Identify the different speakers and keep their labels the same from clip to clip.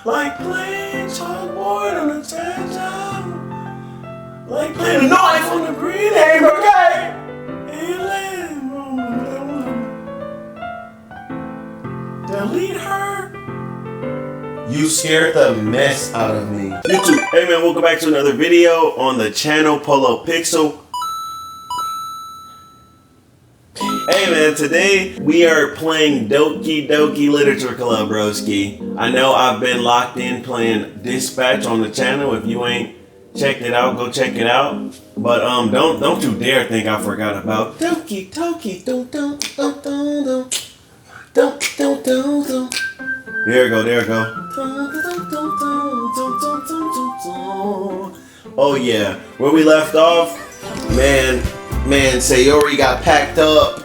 Speaker 1: Like playing chalkboard on a tantrum. Like playing a knife on a green hamburger. Delete her. You scared the mess out of me. YouTube, hey man, welcome back to another video on the channel Polo Pixel. Hey man, today we are playing Doki Literature Club, broski. I know I've been locked in playing Dispatch on the channel. If you ain't checked it out, go check it out. But don't you dare think I forgot about Doki. There we go. Oh yeah, where we left off, man, Yuri got packed up.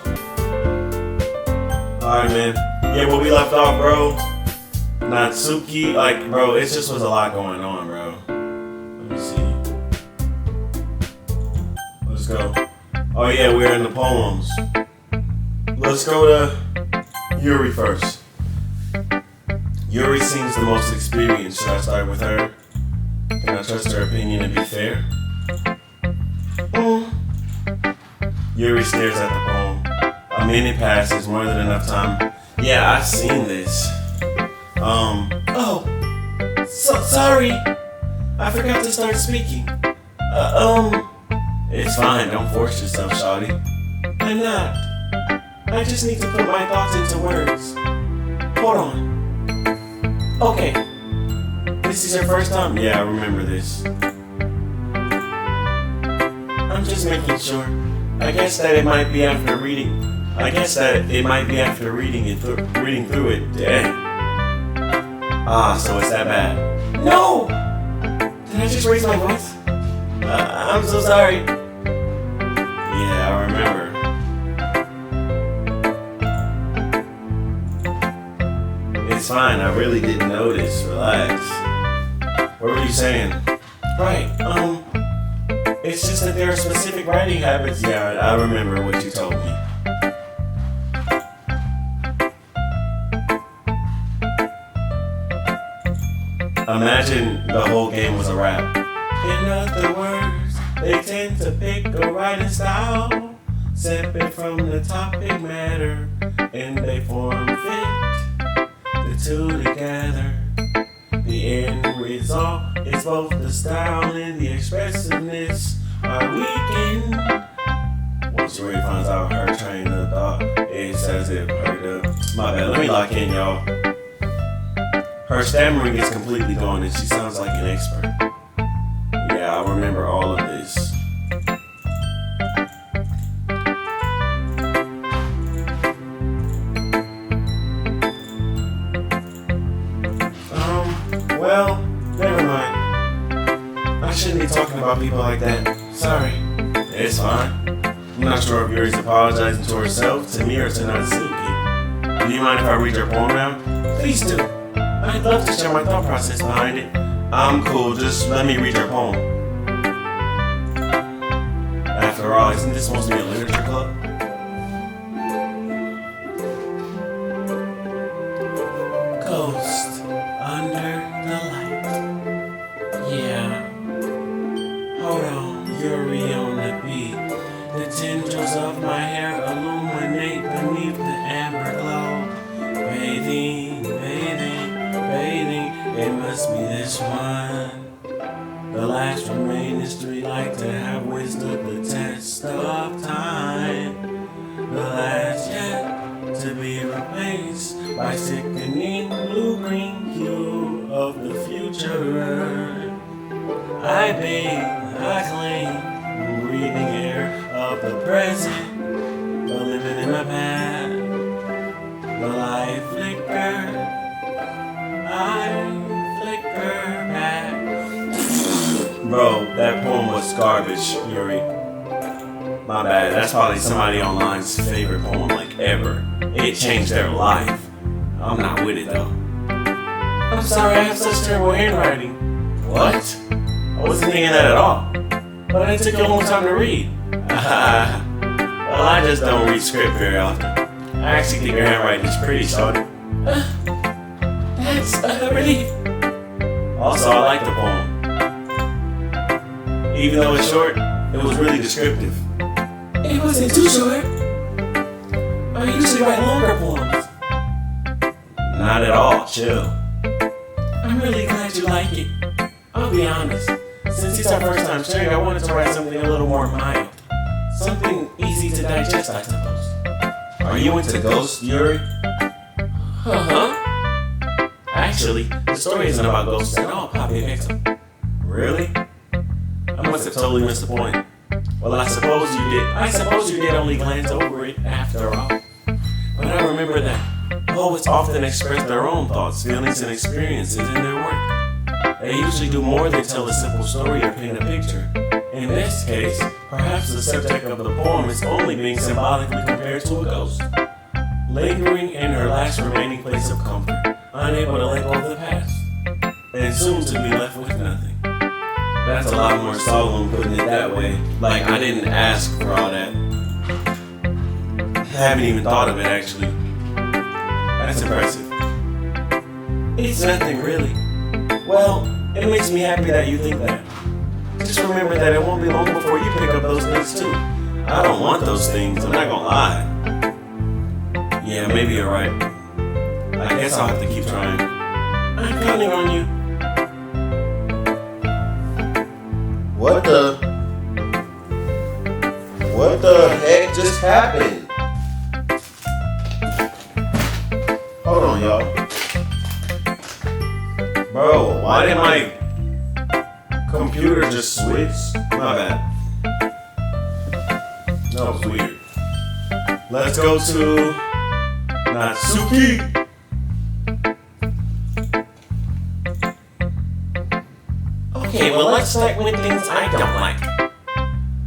Speaker 1: Alright, man. Yeah, where we left off, bro. Natsuki, like, bro, it just was a lot going on, bro. Let me see. Let's go. Oh yeah, we're in the poems. Let's go to Yuri first. Yuri seems the most experienced. Should I start with her? Can I trust her opinion and be fair? Yuri stares at the poem. A minute passes, more than enough time. Yeah, I've seen this. Oh, so sorry. I forgot to start speaking. It's fine, don't force yourself, shawty. I'm not. I just need to put my thoughts into words. Hold on. Okay. This is your first time? Yeah, I remember this. I'm just making sure. I guess that it might be after reading through it. Dang. So it's that bad. No! Did I just raise my voice? I'm so sorry. Yeah, I remember. It's fine, I really didn't notice. Relax. What were you saying? Right, it's just that there are specific writing habits. Yeah, I remember what you told me. Imagine the whole game was a rap. In other words, they tend to pick a writing style separate from the topic matter, and they form fit the two together. The end result is both the style and the expressiveness are weakened. Once Yuri finds out her train of thought, it's as if her my bad, let me lock in, y'all. Her stammering is completely gone and she sounds like an expert. Yeah, I remember all of this. Well, never mind. I shouldn't be talking about people like that. Sorry. It's fine. I'm not sure if Yuri's apologizing to herself, to me, or to Natsuki. Do you mind if I read your poem now? Please do. I'd love to share my thought process behind it. I'm cool, just let me read your poem. After all, isn't this supposed to be a literature club? Ghost under the light. Yeah. Hold on, Yuri on the beat. The tendrils of my hair illuminate beneath the amber glow. Bathing, it must be this one. The last remaining street like to have withstood the test of time. The last yet to be replaced by sickening blue-green hue of the future. I bathe, I cling, breathing air of the present, but living in my past. The light flicker, I flicker back. Bro, that poem was garbage, Yuri. My bad, that's probably somebody online's favorite poem, like, ever. It changed their life. I'm not with it, though. I'm sorry, I have such terrible handwriting. What? I wasn't thinking that at all. But it took you a long time to read. Well, I just don't read script very often. I actually think your handwriting is pretty, shorty. That's a relief. Also, I like the poem. Even though it's short, it was really descriptive. It wasn't too short. I usually write longer poems. Not at all, chill. I'm really glad you like it. I'll be honest. Since it's our first time sharing, I wanted to write something a little more mild. Something easy to digest, I suppose. Are you into ghosts, Yuri? Uh-huh. Actually, the story isn't about ghosts at all, Poppy Pixel. Really? I must have totally missed the point. Well, I suppose you did. I suppose you did only glance over it after all. But I remember that poets often express their own thoughts, feelings, and experiences in their work. They usually do more than tell a simple story or paint a picture. In this case, perhaps the subject of the poem is only being symbolically compared to a ghost, lingering in her last remaining place of comfort, unable to let go of the past, and soon to be left with nothing. That's a lot more solemn putting it that way. Like, I didn't ask for all that. I haven't even thought of it, actually. That's impressive. It's nothing, really. Well, it makes me happy that you think that. Just remember that it won't be long before you pick up those things, too. I don't want those things, I'm not gonna lie. Yeah, maybe you're right. I guess I'll have to keep trying. I'm counting on you.
Speaker 2: What the heck just happened? Hold on, y'all. Bro, why did my computer just switch? My bad. That was weird. Let's go to Natsuki.
Speaker 1: Okay, well, let's start with things I don't like.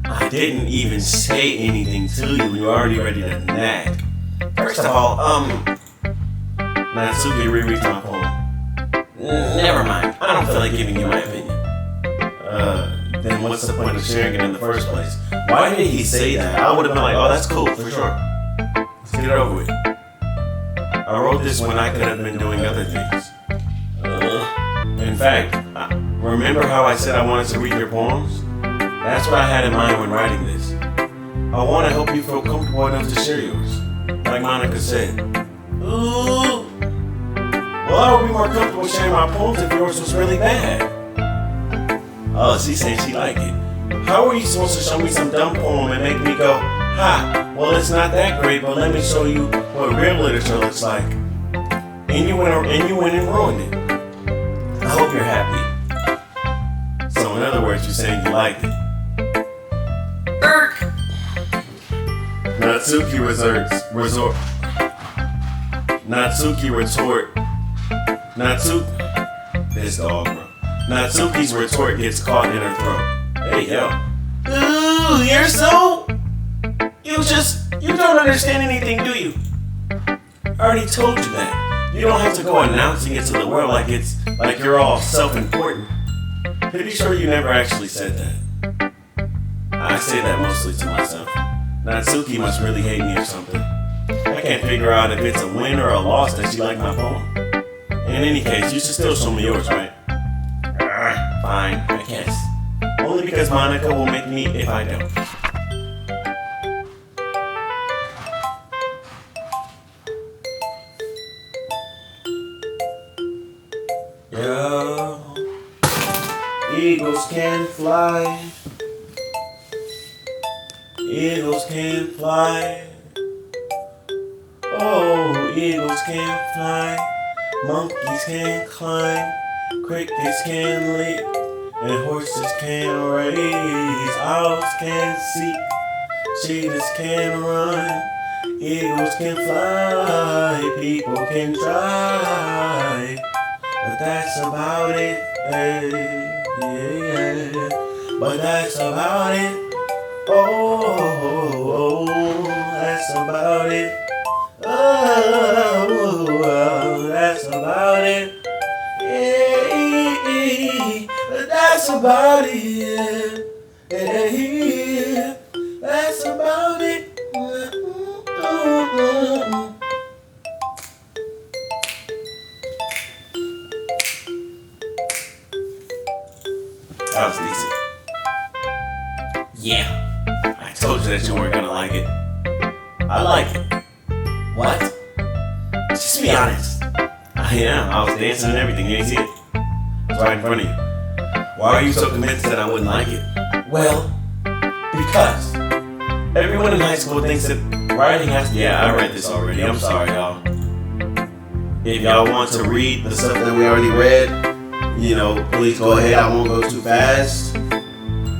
Speaker 1: I didn't even say anything to you, and you're already ready to nag. First of all, Natsuki rereads my poem. Never mind, I don't feel like giving you my opinion. Then what's the point of sharing it in the first place? Why did he say that? I would have been like, oh, that's cool, for sure. Let's get it over with. I wrote this when I could have been doing other things. In fact, remember how I said I wanted to read your poems? That's what I had in mind when writing this. I want to help you feel comfortable enough to share yours. Like Monica said. Ooh. Well, I would be more comfortable sharing my poems if yours was really bad. Oh, she's saying she liked it. How are you supposed to show me some dumb poem and make me go, ha, well, it's not that great, but let me show you what real literature looks like. And you went and ruined it. I hope you're happy. So in other words, you're saying you liked it. Natsuki this dog, bro. Natsuki's retort gets caught in her throat. Hey, yo. Ooh, you don't understand anything, do you? I already told you that. You don't have to go announcing it to the world like you're all self-important. Pretty sure you never actually said that. I say that mostly to myself. Natsuki must really hate me or something. I can't figure out if it's a win or a loss that she liked my poem. In any case, you should still show me yours, right? Fine, I guess. Only because Monica will make me if I don't. Yo, eagles can fly. Eagles can fly. Oh, eagles can fly. Monkeys can climb. Crickets can leap. And horses can race. Owls can seek. Cheetahs can run. Eagles can fly. People can try. But that's about it. Hey, yeah. But that's about it. Oh, that's about it. Oh, that's about it. Yeah, that's about it. Yeah, that's about it.
Speaker 2: sounds decent. Yeah, I told you that you weren't gonna like it. I like it.
Speaker 1: What?
Speaker 2: Just be honest. I am. I was dancing and everything. You ain't see it. It's right in front of you. Why are you so convinced that I wouldn't like it?
Speaker 1: Well, because
Speaker 2: Everyone in high school thinks that writing has to... Yeah, I read this already. I'm sorry, y'all. If y'all want to read the stuff that we already read, you know, please go ahead. I won't go too fast.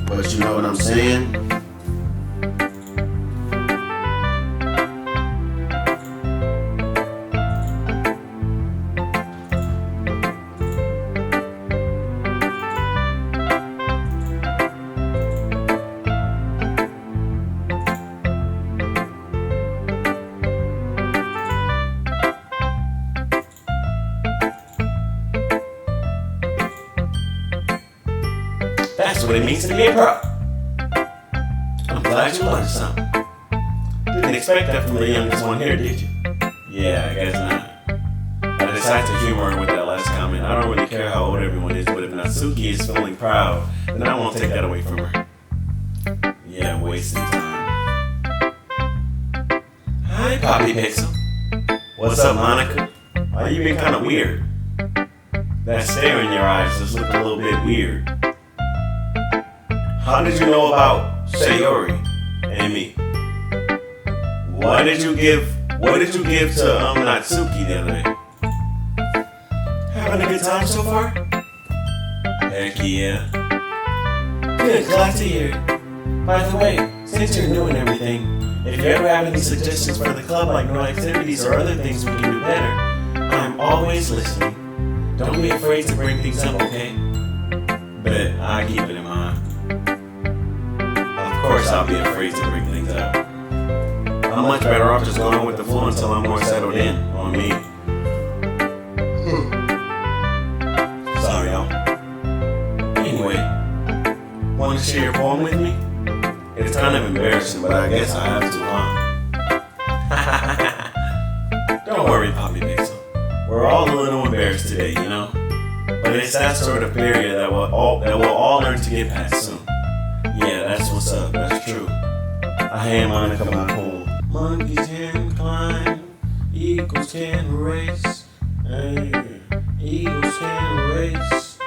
Speaker 2: But you know what I'm saying? That's what it means to be a pro. I'm glad you learned something. Didn't expect that from the youngest one here, did you? Yeah, I guess not. I decided to humor her with that last comment. I don't really care how old everyone is, but if Natsuki is feeling proud, then I won't take that away from her. Yeah, wasting time. Hi, Poppy Pixel. What's up, Monica? Why you being kind of weird? That stare in your eyes just look a little bit weird. How did you know about Sayori and me? What did you give to Natsuki the other day? Having a good time so far? Heck yeah.
Speaker 1: good, glad to hear. By the way, since you're new and everything, if you ever have any suggestions for the club, like new activities or other things we can do better, I'm always listening. Don't be afraid to bring things up, okay?
Speaker 2: Bet I keep it in mind. Of course I'll be afraid to bring things up. I'm much better off just going with the flow until I'm more settled in on me. Sorry, y'all.
Speaker 1: Anyway,
Speaker 2: Want to share your poem with me? It's kind of embarrassing, but I guess I have to, huh? Don't worry, Poppy Pixel. We're all a little embarrassed today, you know? But it's that sort of period that we'll all learn to get past soon. Yeah, that's what's up. That's true. I hand Monica my poem.
Speaker 1: monkeys can climb, eagles can race, hey, eagles can race.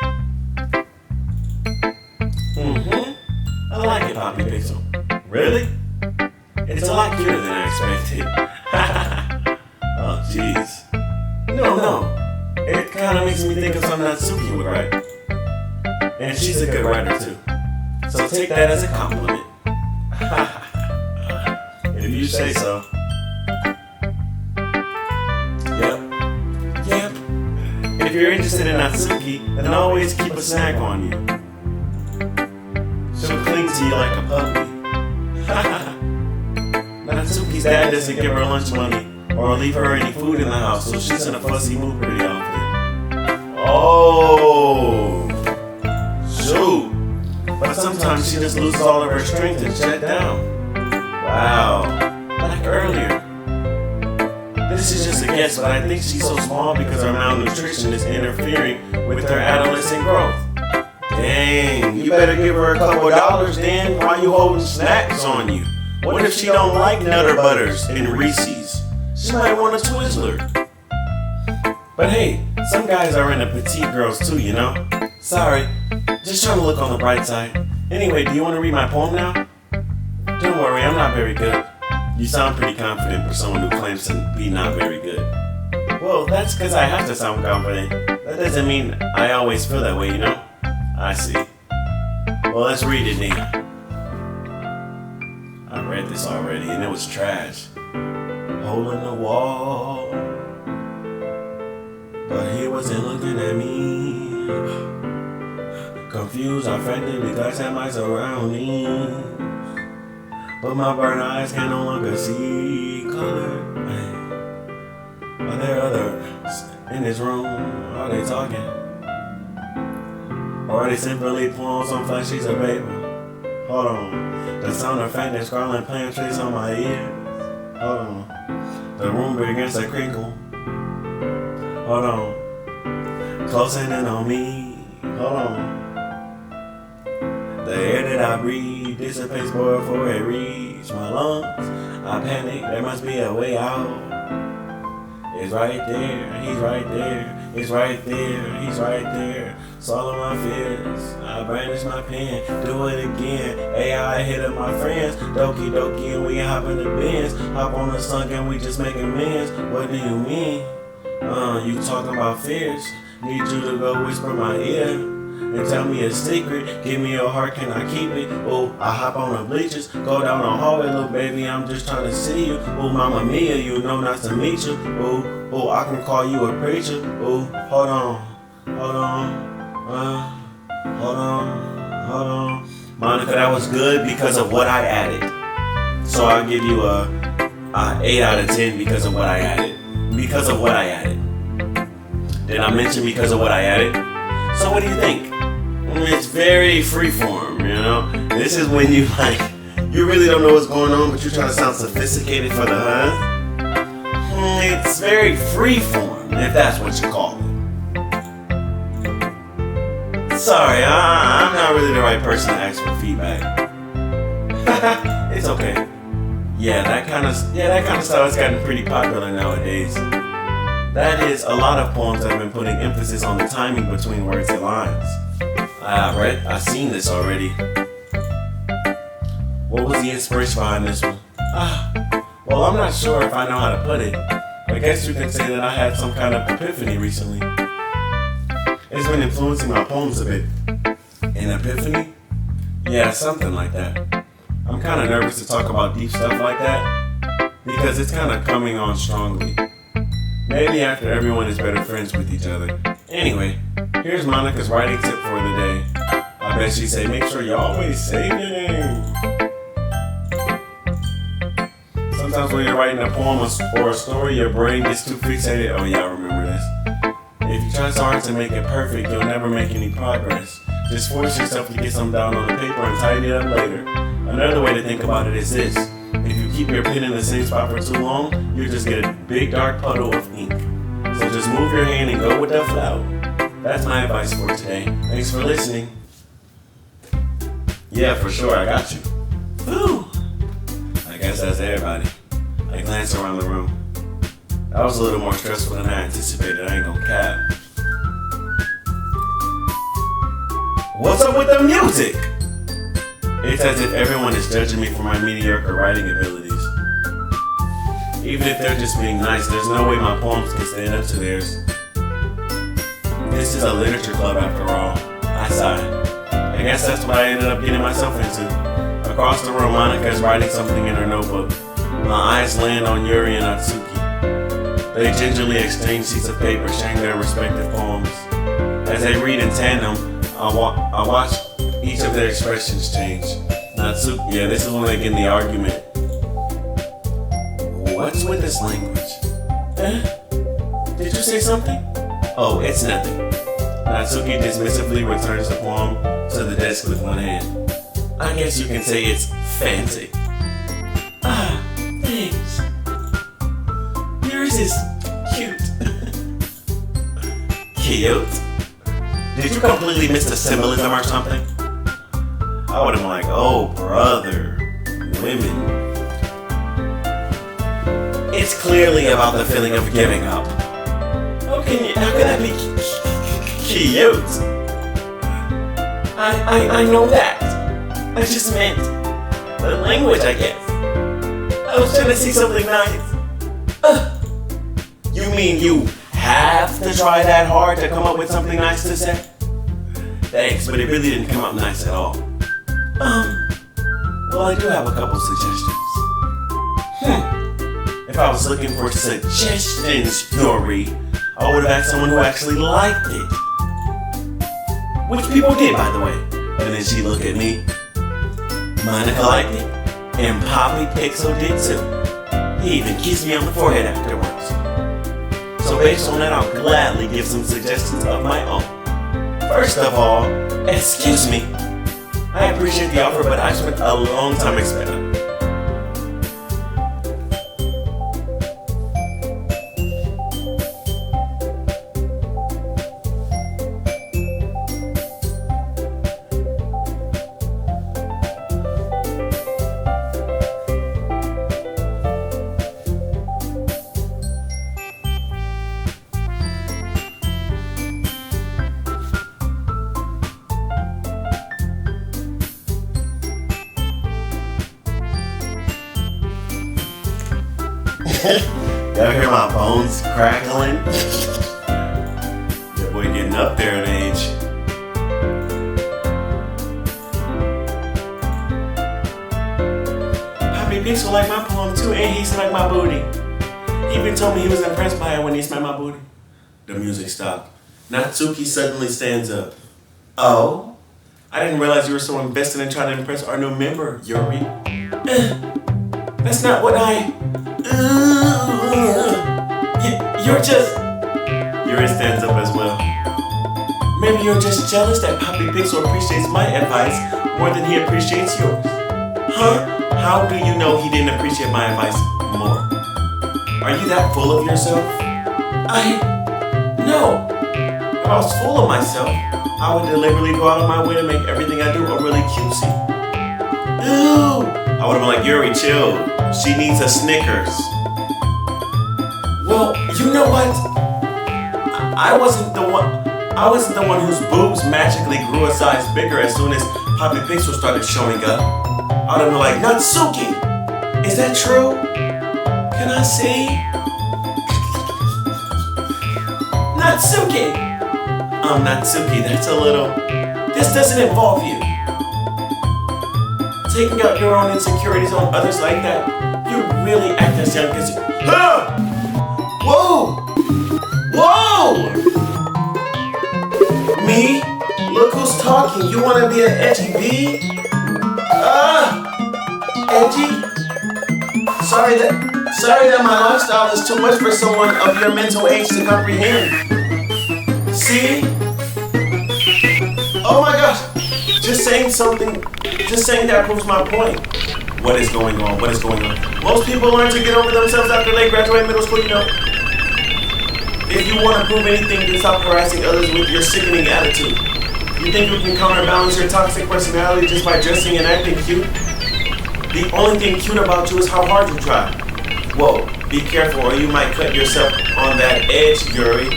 Speaker 2: I like it, Poppy Pixel. Really? It's a lot cuter than I expected. Oh, jeez. No. It kind of makes me think of something Natsuki would write. And she's a good writer, too. So take that as a compliment. If you say so. Yep. If you're interested in Natsuki, then always keep a snack on you. She'll cling to you like a puppy. Natsuki's dad doesn't give her lunch money or leave her any food in the house, so she's in a fussy mood pretty often. Oh, shoot. But sometimes she just loses all of her strength and shut down. Wow, like earlier. This is just a guess, but I think she's so small because her malnutrition is interfering with her adolescent growth. Dang, you better give her a couple dollars then while you holding snacks on you. What if she don't like Nutter Butters and Reese's? She might want a Twizzler. But hey, some guys are into petite girls too, you know? Sorry, just trying to look on the bright side. Anyway, do you want to read my poem now? Don't worry, I'm not very good. You sound pretty confident for someone who claims to be not very good. Well, that's because I have to sound confident. That doesn't mean I always feel that way, you know? I see. Well, let's read it then. I read this already and it was trash. Hole in the wall, but he wasn't looking at me. Confused, offended because at my surroundings, but my burnt eyes can no longer see color. Are there others in this room? Are they talking? Or are they simply pulling some flesh sheets of paper? Hold on. The sound of faint and scarlet penetrates on my ears. Hold on. The room begins to crinkle. Hold on. Closing in on me. Hold on.
Speaker 1: The air that I breathe dissipates before it reaches my lungs. I panic, there must be a way out. It's right there, he's right there. It's right there, he's right there. Swallow my fears, I brandish my pen. Do it again, AI hit up my friends. Doki, Doki, and we hop in the bins. Hop on the sunk and we just make amends. What do you mean? You talking about fears? Need you to go whisper my ear and tell me a secret. Give me your heart, can I keep it? Oh, I hop on the bleachers, go down the hallway, little baby, I'm just trying to see you. Oh, Mama Mia, you know not to meet you. Oh, I can call you a preacher. Oh, hold on. Monica, that was good because of what I added. So I'll give you a 8 out of 10 because of what I added. Because of what I added. Did I mention because of what I added? So what do you think? It's very freeform, you know? This is when you you really don't know what's going on, but you're trying to sound sophisticated for the It's very freeform, if that's what you call it. Sorry, I'm not really the right person to ask for feedback. It's okay. Yeah, that kind of style has gotten pretty popular nowadays. That is a lot of poems that have been putting emphasis on the timing between words and lines. I've seen this already. What was the inspiration behind this one? Well, I'm not sure if I know how to put it. I guess you can say that I had some kind of epiphany recently. It's been influencing my poems a bit. An epiphany? Yeah, something like that. I'm kind of nervous to talk about deep stuff like that because it's kind of coming on strongly. Maybe after everyone is better friends with each other. Anyway, here's Monica's writing tip for the day. I bet she'd say, make sure you always save your name. Sometimes when you're writing a poem or a story, your brain gets too fixated. Oh yeah, I remember this. If you try so hard to make it perfect, you'll never make any progress. Just force yourself to get something down on the paper and tighten it up later. Another way to think about it is this. If you keep your pen in the same spot for too long, you'll just get a big dark puddle of ink. So just move your hand and go with the flow. That's my advice for today. Thanks for listening. Yeah, for sure, I got you. Whew. I guess that's everybody. I glanced around the room. That was a little more stressful than I anticipated, I ain't gonna cap. What's up with the music? It's as if everyone is judging me for my mediocre writing abilities. Even if they're just being nice, there's no way my poems can stand up to theirs. This is a literature club after all. I sighed. I guess that's what I ended up getting myself into. Across the room, Monica is writing something in her notebook. My eyes land on Yuri and Atsuki. They gingerly exchange sheets of paper, sharing their respective poems. As they read in tandem, I watch each of their expressions change. Natsuki, yeah, this is when they get in the argument. What's with this language? Did you say something? Oh, it's nothing. Natsuki dismissively returns the poem to the desk with one hand. I guess you can say it's fancy. Thanks. Yours is cute. Cute? Did you completely miss the symbolism or something? I would have been like, oh brother, women. It's clearly about the feeling of giving up. How can that be cute? I know that. I just meant the language, I guess. I was trying to see something nice. You mean you have to try that hard to come up with something nice to say? Thanks, but it really didn't come out nice at all. Well, I do have a couple suggestions. If I was looking for suggestions, Yuri, I would have asked someone who actually liked it. Which people did, by the way. And then she looked at me. Monica liked it, and Poppy Pixel did too. He even kissed me on the forehead afterwards. So based on that, I'll gladly give some suggestions of my own. First of all, excuse me. I appreciate the offer, but I spent a long time expecting.
Speaker 2: Y'all hear my bones crackling? Your boy getting up there in age. Poppy Pixel liked my poem too, and he liked my booty. He even told me he was impressed by it when he smelled my booty. The music stopped. Natsuki suddenly stands up. Oh? I didn't realize you were so invested in trying to impress our new member, Yuri. That's not what You're just... Yuri stands up as well. Maybe you're just jealous that Poppy Pixel appreciates my advice more than he appreciates yours. Huh? How do you know he didn't appreciate my advice more? Are you that full of yourself? No. If I was full of myself, I would deliberately go out of my way to make everything I do a really cutesy. Ooh! I would have been like, Yuri, chill. She needs a Snickers. Well, you know what? I wasn't the one whose boobs magically grew a size bigger as soon as Poppy Pixel started showing up. I would have been like, Natsuki! Is that true? Can I see? Natsuki! Natsuki, that's a little... This doesn't involve you. Taking out your own insecurities on others like that, you really act as young as you... Huh! Whoa! Whoa! Me? Look who's talking. You wanna be an edgy bee? Edgy? Sorry that my lifestyle is too much for someone of your mental age to comprehend. See? Oh my gosh! Just saying that proves my point. What is going on? What is going on? Most people learn to get over themselves after they graduate middle school, you know. If you want to prove anything, then stop harassing others with your sickening attitude. You think you can counterbalance your toxic personality just by dressing and acting cute? The only thing cute about you is how hard you try. Whoa, be careful or you might cut yourself on that edge, Yuri.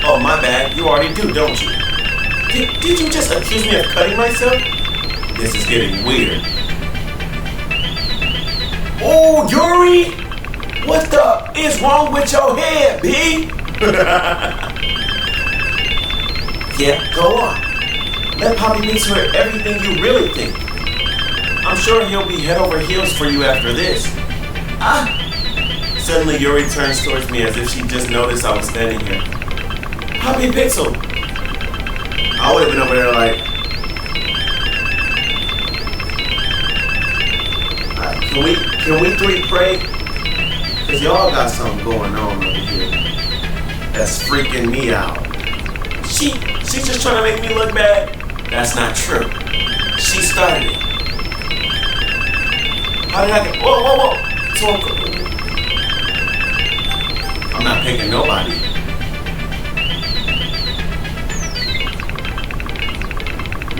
Speaker 2: Oh, my bad. You already do, don't you? Did you just accuse me of cutting myself? This is getting weird. Oh, Yuri! What the is wrong with your head, B? Yeah, go on. Let Poppy Pixel hear everything you really think. I'm sure he'll be head over heels for you after this. Suddenly Yuri turns towards me as if she just noticed I was standing here. Poppy Pixel! I would have been over there like... Can we three pray? Cause y'all got something going on over here that's freaking me out. She's just trying to make me look bad. That's not true. She started it. How did I get... Whoa. I'm not picking nobody.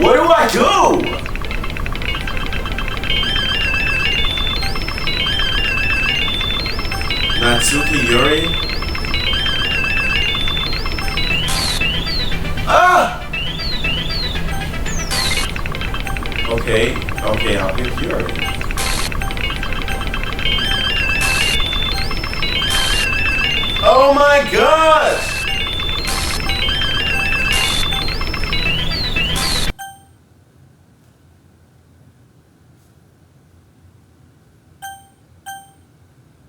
Speaker 2: What do I do? Natsuki Yuri? Okay, I'll pick Yuri. Oh my gosh!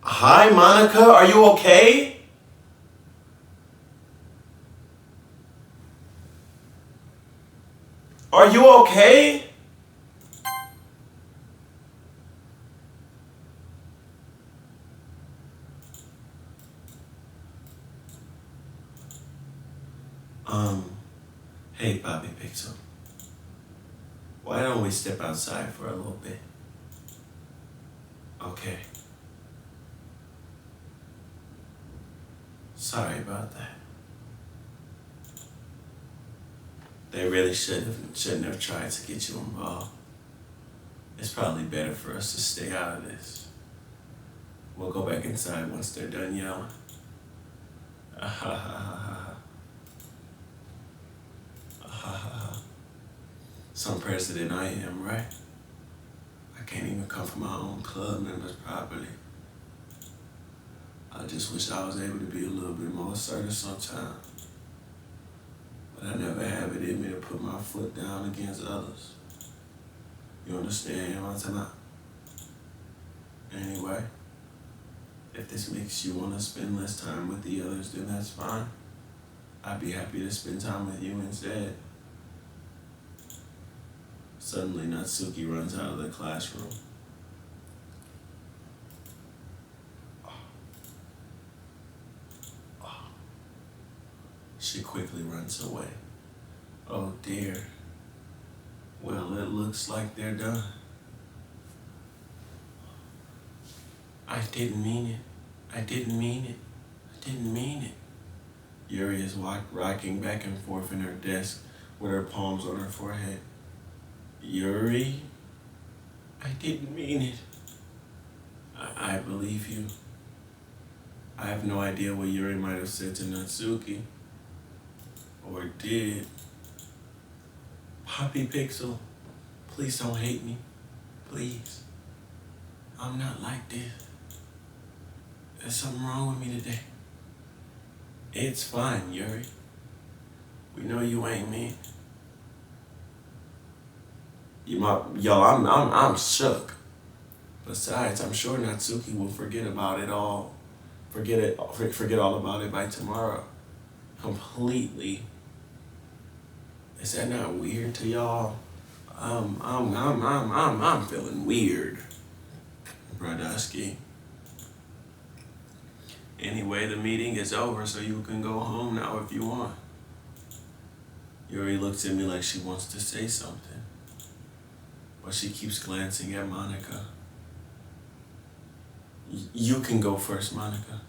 Speaker 2: Hi, Monica, are you okay? Are you okay? Hey, Poppy Pixel. Why don't we step outside for a little bit? Okay. Sorry about that. They really shouldn't have tried to get you involved. It's probably better for us to stay out of this. We'll go back inside once they're done yelling. Some president I am, right? I can't even come from my own club members properly.
Speaker 1: I just wish I was able to be a little bit more assertive sometimes. But I never have it in me to put my foot down against others. You understand what I'm talking about? Anyway, if this makes you want to spend less time with the others, then that's fine. I'd be happy to spend time with you instead. Suddenly, Natsuki runs out of the classroom. She quickly runs away. Oh dear. Well, it looks like they're done. I didn't mean it. I didn't mean it. I didn't mean it. Yuri is rocking back and forth in her desk with her palms on her forehead. Yuri? I didn't mean it. I believe you. I have no idea what Yuri might have said to Natsuki. Or did. Poppy Pixel, please don't hate me. Please. I'm not like this. There's something wrong with me today. It's fine, Yuri. We know you ain't mean. I'm shook. Besides, I'm sure Natsuki will forget about it all. Forget all about it by tomorrow. Completely. Is that not weird to y'all? I'm feeling weird, Brodusky. Anyway, the meeting is over, so you can go home now if you want. Yuri looks at me like she wants to say something, but she keeps glancing at Monica. You can go first, Monica.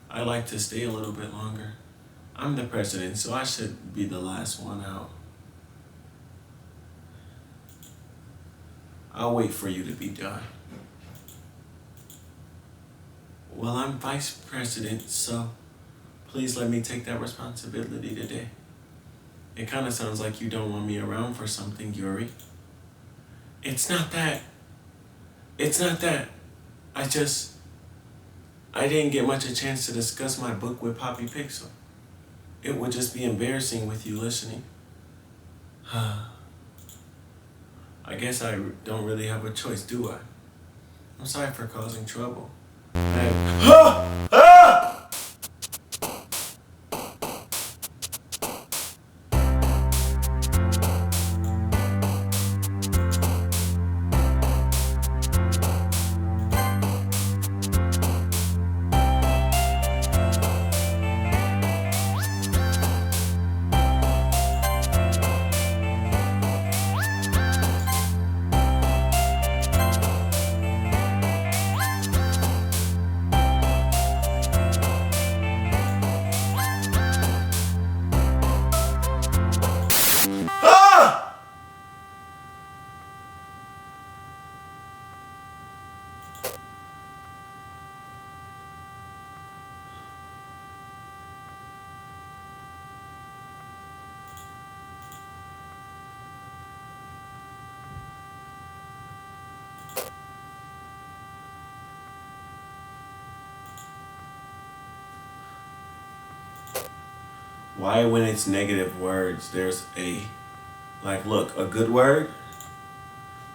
Speaker 1: I'd like to stay a little bit longer. I'm the president, so I should be the last one out. I'll wait for you to be done. Well, I'm vice president, so please let me take that responsibility today. It kind of sounds like you don't want me around for something, Yuri. It's not that. It's not that. I didn't get much a chance to discuss my book with Poppy Pixel. It would just be embarrassing with you listening. I guess I don't really have a choice, do I? I'm sorry for causing trouble. Why, when it's negative words, there's a, like, look, a good word,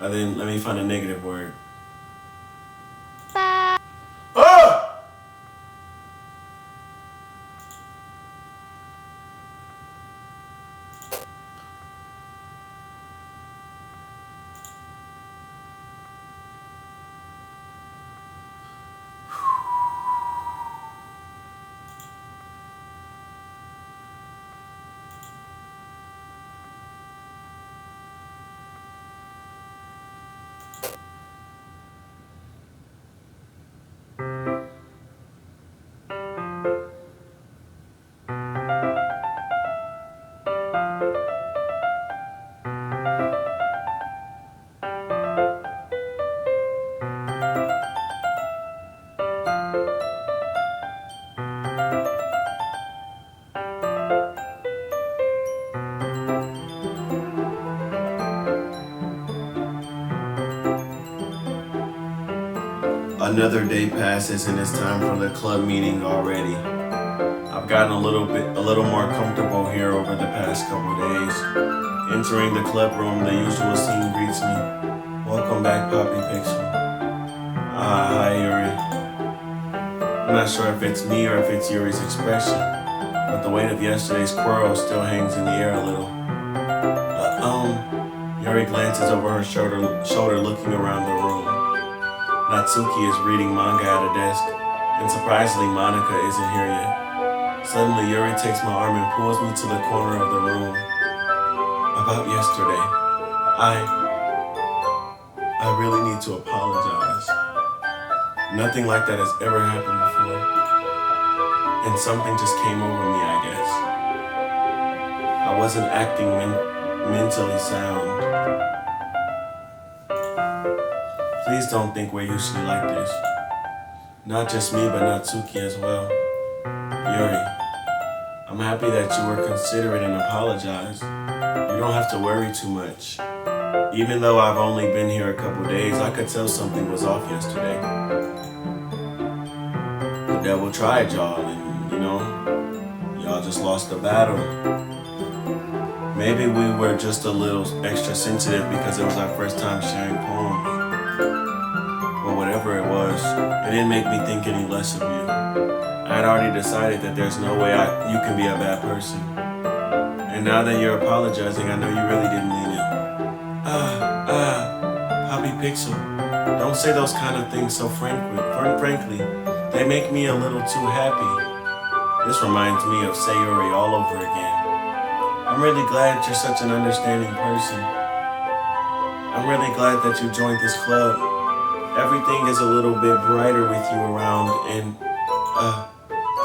Speaker 1: and then let me find a negative word. Ah!
Speaker 2: Another day passes and it's time for the club meeting already. I've gotten a little more comfortable here over the past couple days. Entering the club room, the usual scene greets me. Welcome back, Poppy Pixel. Hi, Yuri. I'm not sure if it's me or if it's Yuri's expression, but the weight of yesterday's quarrel still hangs in the air a little. Yuri glances over her shoulder looking around the room. Natsuki is reading manga at a desk, and surprisingly Monica isn't here yet. Suddenly Yuri takes my arm and pulls me to the corner of the room. About yesterday, I really need to apologize. Nothing like that has ever happened before. And something just came over me, I guess. I wasn't acting mentally sound. Please don't think we're usually like this. Not just me, but Natsuki as well. Yuri, I'm happy that you were considerate and apologized. You don't have to worry too much. Even though I've only been here a couple days, I could tell something was off yesterday. The devil tried y'all, and y'all just lost the battle. Maybe we were just a little extra sensitive because it was our first time sharing poems. But whatever it was, it didn't make me think any less of you. I had already decided that there's no way you can be a bad person. And now that you're apologizing, I know you really didn't mean it. Poppy Pixel, don't say those kind of things so frankly. They make me a little too happy. This reminds me of Sayuri all over again. I'm really glad you're such an understanding person. I'm really glad that you joined this club. Everything is a little bit brighter with you around and,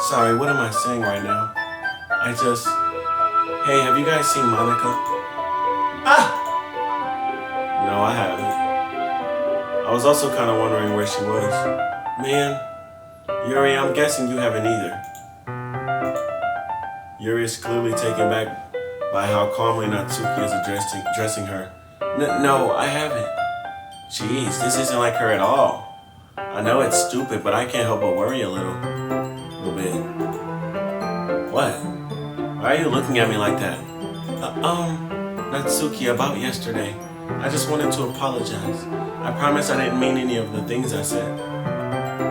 Speaker 2: sorry, what am I saying right now? Hey, have you guys seen Monica? No, I haven't. I was also kind of wondering where she was. Man, Yuri, I'm guessing you haven't either. Yuri is clearly taken back by how calmly Natsuki is addressing her. No, I haven't. Jeez, this isn't like her at all. I know it's stupid, but I can't help but worry a little bit. What? Why are you looking at me like that? Natsuki, about yesterday. I just wanted to apologize. I promise I didn't mean any of the things I said.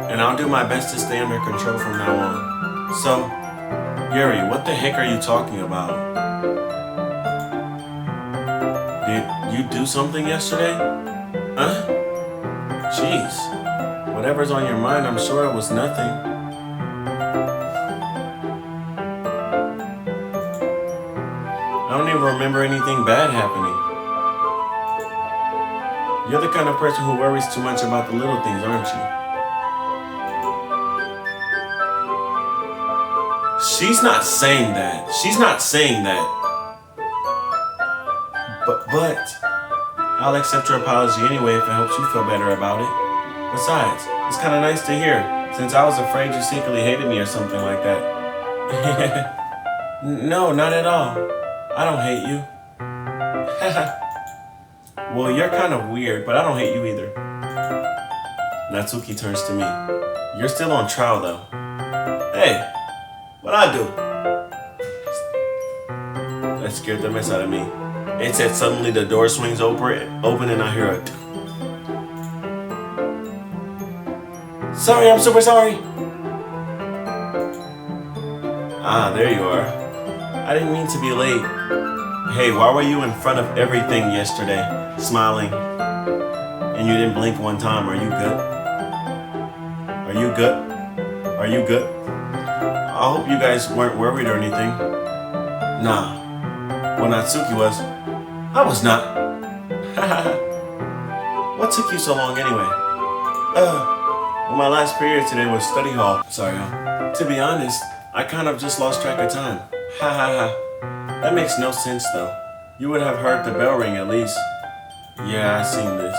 Speaker 2: And I'll do my best to stay under control from now on. So, Yuri, what the heck are you talking about? Did you do something yesterday? Huh? Jeez. Whatever's on your mind, I'm sure it was nothing. I don't even remember anything bad happening. You're the kind of person who worries too much about the little things, aren't you? She's not saying that. But I'll accept your apology anyway if it helps you feel better about it. Besides, it's kind of nice to hear, since I was afraid you secretly hated me or something like that. No, not at all. I don't hate you. Well, you're kind of weird, but I don't hate you either. Natsuki turns to me. You're still on trial, though. Hey, what'd I do? That scared the mess out of me. It said suddenly the door swings open and I hear a... Sorry, I'm super sorry. There you are. I didn't mean to be late. Hey, why were you in front of everything yesterday, smiling? And you didn't blink one time. Are you good? I hope you guys weren't worried or anything. Nah. Well, Natsuki was. I was not. What took you so long anyway? Well, my last period today was study hall. Sorry, y'all. To be honest, I kind of just lost track of time. That makes no sense though. You would have heard the bell ring at least. Yeah, I seen this.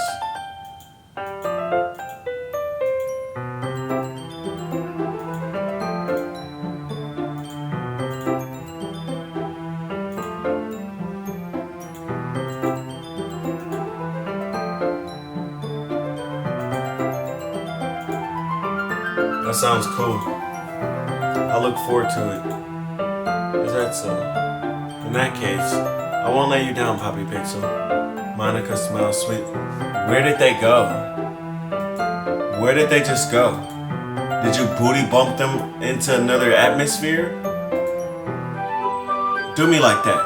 Speaker 2: That sounds cool. I look forward to it. Is that so? In that case, I won't let you down, Poppy Pixel. Monica smells sweet. Where did they go? Where did they just go? Did you booty bump them into another atmosphere? Do me like that.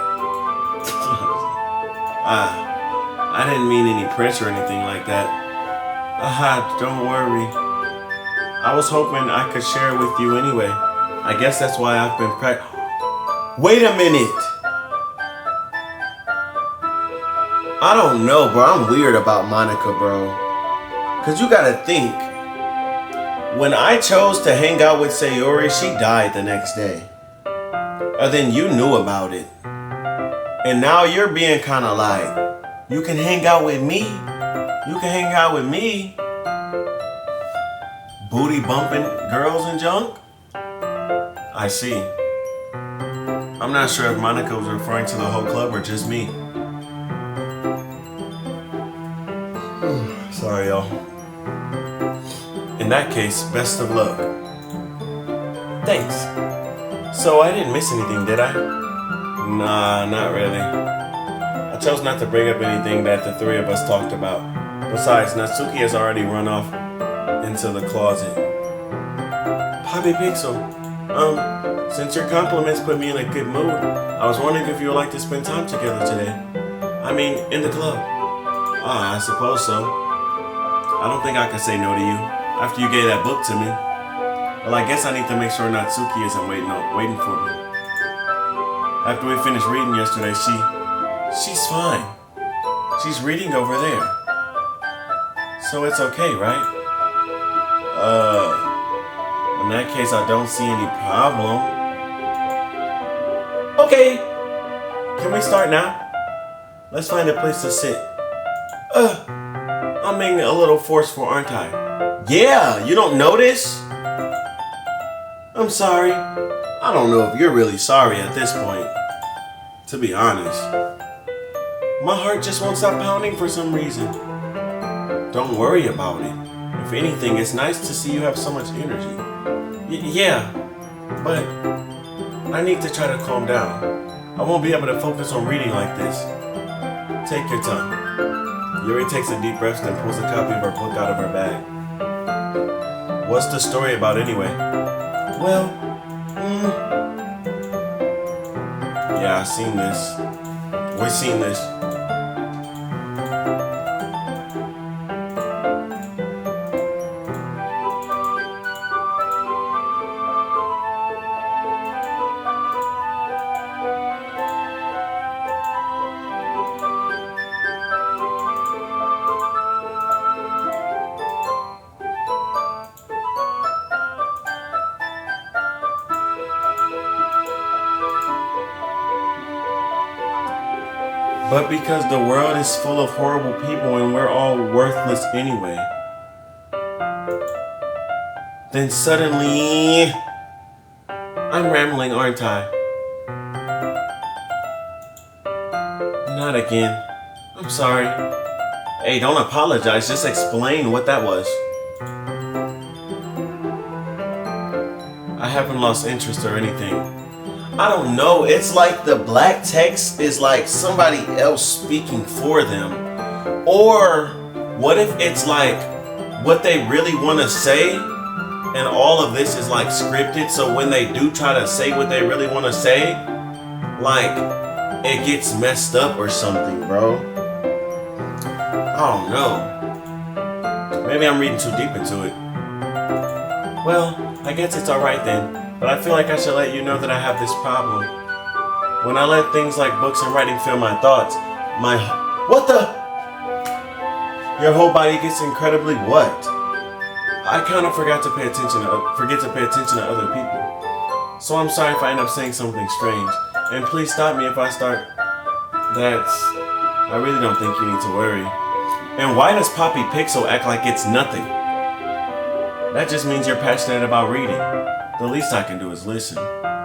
Speaker 2: I didn't mean any pressure or anything like that. Don't worry. I was hoping I could share it with you anyway. I guess that's why I've been Wait a minute! I don't know, bro. I'm weird about Monica, bro. Cause you gotta think. When I chose to hang out with Sayori, she died the next day. And then you knew about it. And now you're being kinda like, you can hang out with me? You can hang out with me? Booty bumping girls and junk? I see. I'm not sure if Monica was referring to the whole club or just me. Sorry, y'all. In that case, best of luck. Thanks. So I didn't miss anything, did I? Nah, not really. I chose not to bring up anything that the three of us talked about. Besides, Natsuki has already run off into the closet. Poppy Pixel, since your compliments put me in a good mood, I was wondering if you would like to spend time together today. I mean, in the club. I suppose so. I don't think I could say no to you after you gave that book to me. Well, I guess I need to make sure Natsuki isn't waiting for me. After we finished reading yesterday, she's fine. She's reading over there. So it's okay, right? In that case, I don't see any problem. Okay. Can we start now? Let's find a place to sit. I'm being a little forceful, aren't I? Yeah, you don't notice? I'm sorry. I don't know if you're really sorry at this point. To be honest. My heart just won't stop pounding for some reason. Don't worry about it. If anything, it's nice to see you have so much energy. Yeah, but I need to try to calm down. I won't be able to focus on reading like this. Take your time. Yuri takes a deep breath and pulls a copy of her book out of her bag. What's the story about anyway? Well, yeah, I've seen this. We've seen this. But because the world is full of horrible people and we're all worthless anyway. Then suddenly, I'm rambling, aren't I? Not again. I'm sorry. Hey, don't apologize, just explain what that was. I haven't lost interest or anything. I don't know, it's like the black text is like somebody else speaking for them. Or what if it's like what they really want to say and all of this is like scripted, so when they do try to say what they really want to say, like it gets messed up or something, bro. I don't know. Maybe I'm reading too deep into it. Well, I guess it's alright then. But I feel like I should let you know that I have this problem. When I let things like books and writing fill my thoughts, what the? Your whole body gets incredibly what? I kind of forget to pay attention to other people. So I'm sorry if I end up saying something strange. And please stop me if I start. I really don't think you need to worry. And why does Poppy Pixel act like it's nothing? That just means you're passionate about reading. The least I can do is listen.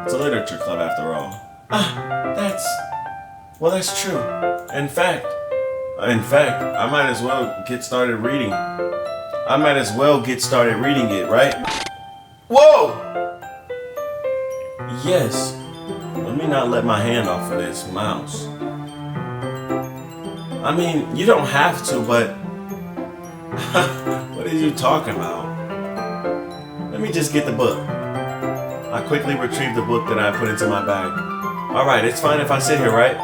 Speaker 2: It's a literature club after all. That's true. In fact, I might as well get started reading. It, right? Whoa! Yes. Let me not let my hand off of this mouse. I mean, you don't have to, but what are you talking about? Let me just get the book. I quickly retrieved the book that I put into my bag. Alright, it's fine if I sit here, right?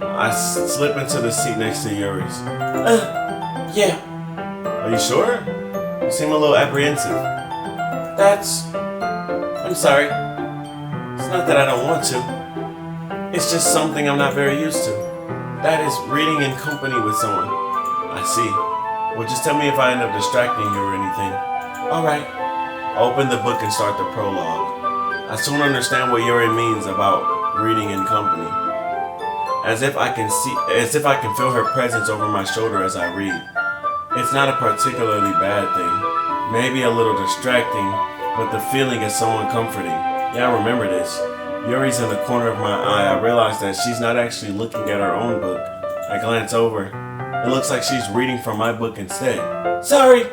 Speaker 2: I slip into the seat next to Yuri's. Yeah. Are you sure? You seem a little apprehensive. I'm sorry. It's not that I don't want to. It's just something I'm not very used to. That is reading in company with someone. I see. Well, just tell me if I end up distracting you or anything. Alright. I open the book and start the prologue. I soon understand what Yuri means about reading in company. As if I can feel her presence over my shoulder as I read. It's not a particularly bad thing. Maybe a little distracting, but the feeling is someone comforting. Yeah, I remember this. Yuri's in the corner of my eye. I realize that she's not actually looking at her own book. I glance over. It looks like she's reading from my book instead. Sorry!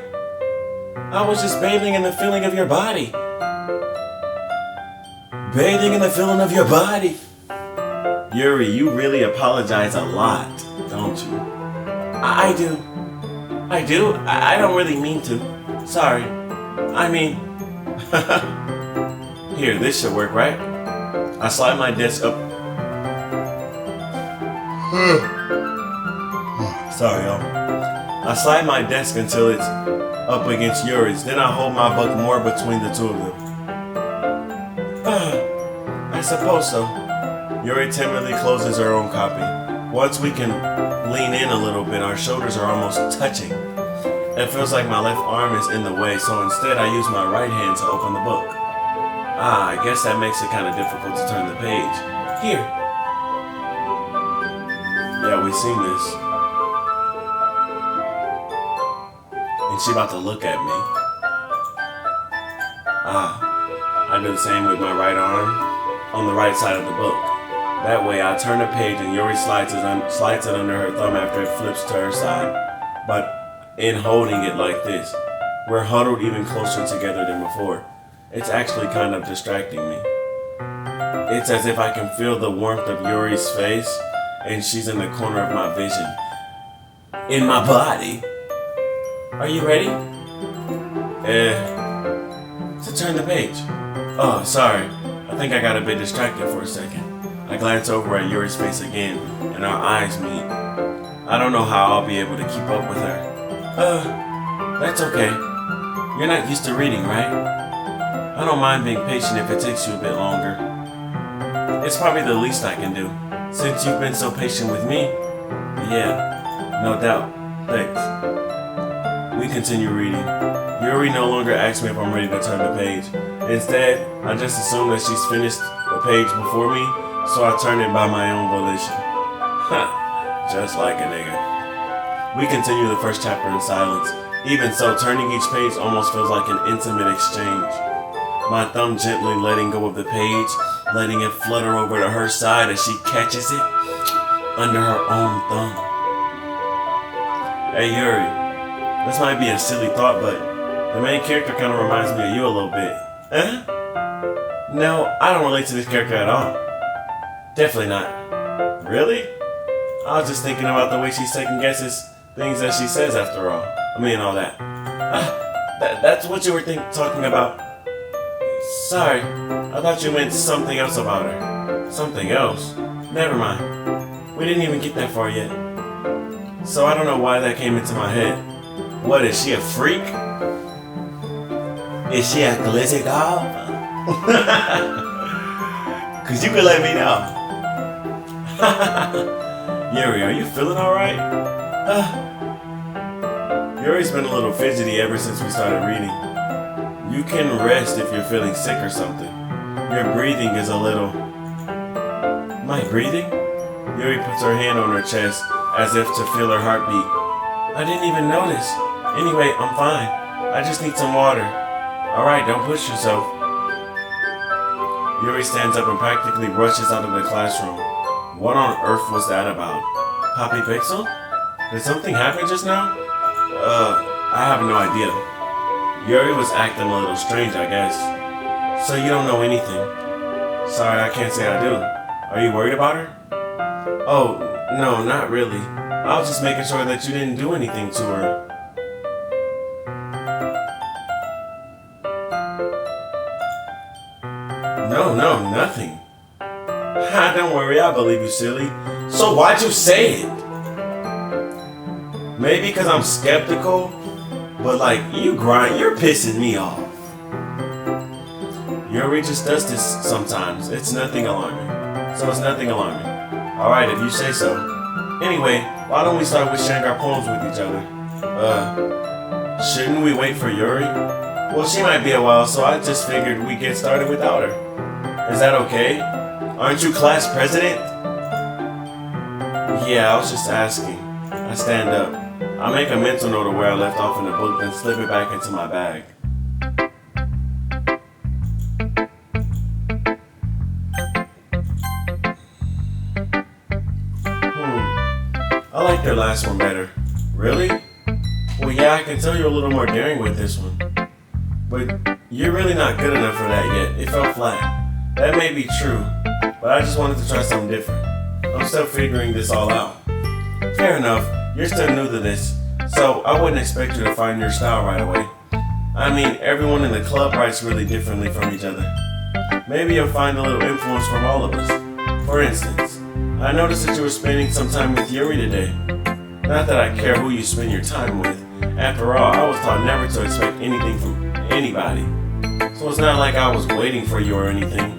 Speaker 2: I was just bathing in the feeling of your body. Bathing in the feeling of your body. Yuri, you really apologize a lot, don't you? I do. I don't really mean to. Sorry. I mean... Here, this should work, right? I slide my desk up. Sorry, y'all. I slide my desk until it's up against Yuri's. Then I hold my book more between the two of them. I suppose so. Yuri timidly closes her own copy. Once we can lean in a little bit, our shoulders are almost touching. It feels like my left arm is in the way, so instead I use my right hand to open the book. I guess that makes it kind of difficult to turn the page. Here. Yeah, we've seen this. And she about to look at me. I do the same with my right arm on the right side of the book. That way I turn the page and Yuri slides it under her thumb after it flips to her side. But in holding it like this, we're huddled even closer together than before. It's actually kind of distracting me. It's as if I can feel the warmth of Yuri's face and she's in the corner of my vision. In my body. Are you ready? To turn the page. Oh, sorry. I think I got a bit distracted for a second. I glance over at Yuri's face again, and our eyes meet. I don't know how I'll be able to keep up with her. That's okay. You're not used to reading, right? I don't mind being patient if it takes you a bit longer. It's probably the least I can do, since you've been so patient with me. Yeah, no doubt. Thanks. We continue reading. Yuri no longer asks me if I'm ready to turn the page. Instead, I just assume that she's finished the page before me, so I turn it by my own volition. Just like a nigga. We continue the first chapter in silence. Even so, turning each page almost feels like an intimate exchange. My thumb gently letting go of the page, letting it flutter over to her side as she catches it under her own thumb. Hey Yuri, this might be a silly thought, but the main character kind of reminds me of you a little bit. Huh? No, I don't relate to this character at all. Definitely not. Really? I was just thinking about the way she second guesses things that she says after all. I mean, all that. That's what you were talking about. Sorry, I thought you meant something else about her. Something else? Never mind. We didn't even get that far yet. So I don't know why that came into my head. What, is she a freak? Is she a glizzy doll? Cause you could let me know. Yuri, are you feeling alright? Yuri's been a little fidgety ever since we started reading. You can rest if you're feeling sick or something. Your breathing is a little... My breathing? Yuri puts her hand on her chest as if to feel her heartbeat. I didn't even notice. Anyway, I'm fine. I just need some water. Alright, don't push yourself. Yuri stands up and practically rushes out of the classroom. What on earth was that about? Poppy Pixel? Did something happen just now? I have no idea. Yuri was acting a little strange, I guess. So you don't know anything? Sorry, I can't say I do. Are you worried about her? Oh, no, not really. I was just making sure that you didn't do anything to her. No, nothing. Don't worry, I believe you, silly. So why'd you say it? Maybe because I'm skeptical, but like, you're pissing me off. Yuri just does this sometimes. It's nothing alarming. Alright, if you say so. Anyway, why don't we start with sharing our poems with each other? Shouldn't we wait for Yuri? Well, she might be a while, so I just figured we'd get started without her. Is that okay? Aren't you class president? Yeah, I was just asking. I stand up. I make a mental note of where I left off in the book, then slip it back into my bag. I like their last one better. Really? Well, yeah, I can tell you're a little more daring with this one. But you're really not good enough for that yet. It fell flat. That may be true, but I just wanted to try something different. I'm still figuring this all out. Fair enough, you're still new to this, so I wouldn't expect you to find your style right away. I mean, everyone in the club writes really differently from each other. Maybe you'll find a little influence from all of us. For instance, I noticed that you were spending some time with Yuri today. Not that I care who you spend your time with. After all, I was taught never to expect anything from anybody. So it's not like I was waiting for you or anything.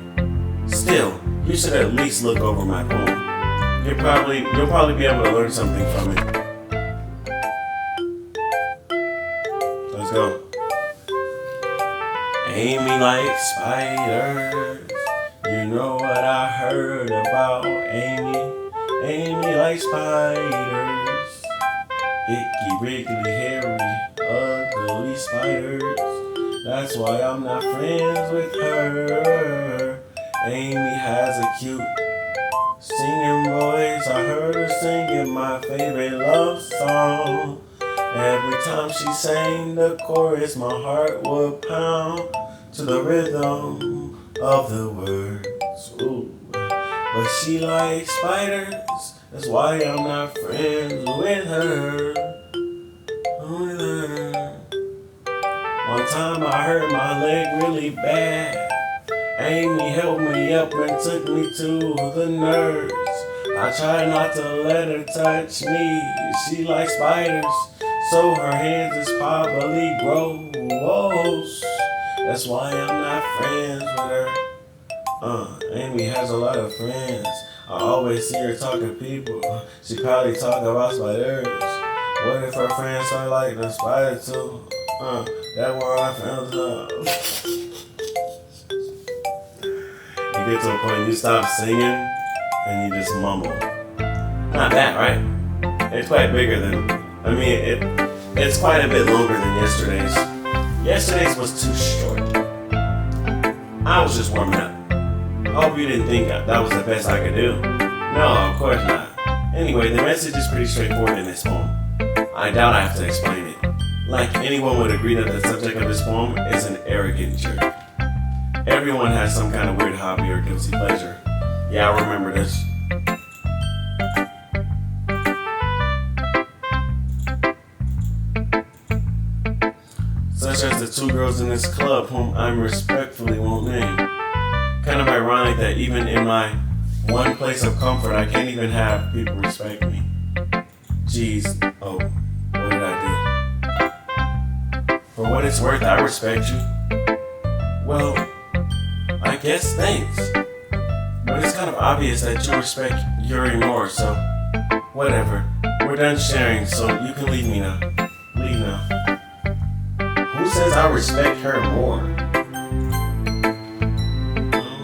Speaker 2: Still, you should at least look over my poem. You'll probably be able to learn something from it. Let's go. Amy likes spiders. You know what I heard about Amy. Amy likes spiders. Icky, wriggly, hairy, ugly spiders. That's why I'm not friends with her. Amy has a cute singing voice. I heard her singing my favorite love song. Every time she sang the chorus, my heart would pound to the rhythm of the words. Ooh. But she likes spiders. That's why I'm not friends with her. One time I hurt my leg really bad. Amy helped me up and took me to the nurse. I tried not to let her touch me. She likes spiders, so her hands is probably gross. That's why I'm not friends with her. Amy has a lot of friends. I always see her talk to people. She probably talk about spiders. What if her friends start like the spider too? That one I found love. You get to a point you stop singing and you just mumble. Not that, right? It's quite bigger than, it's quite a bit longer than yesterday's. Yesterday's was too short. I was just warming up. I hope you didn't think that was the best I could do. No, of course not. Anyway, the message is pretty straightforward in this poem. I doubt I have to explain it. Like, anyone would agree that the subject of this poem is an arrogant jerk. Everyone has some kind of weird hobby or guilty pleasure. Yeah, I remember this. Such as the two girls in this club whom I respectfully won't name. Kind of ironic that even in my one place of comfort, I can't even have people respect me. Jeez, oh, what did I do? For what it's worth, I respect you. Well, I guess thanks. But it's kind of obvious that you respect Yuri more, so whatever. We're done sharing, so you can leave me now. Leave now. Who says I respect her more?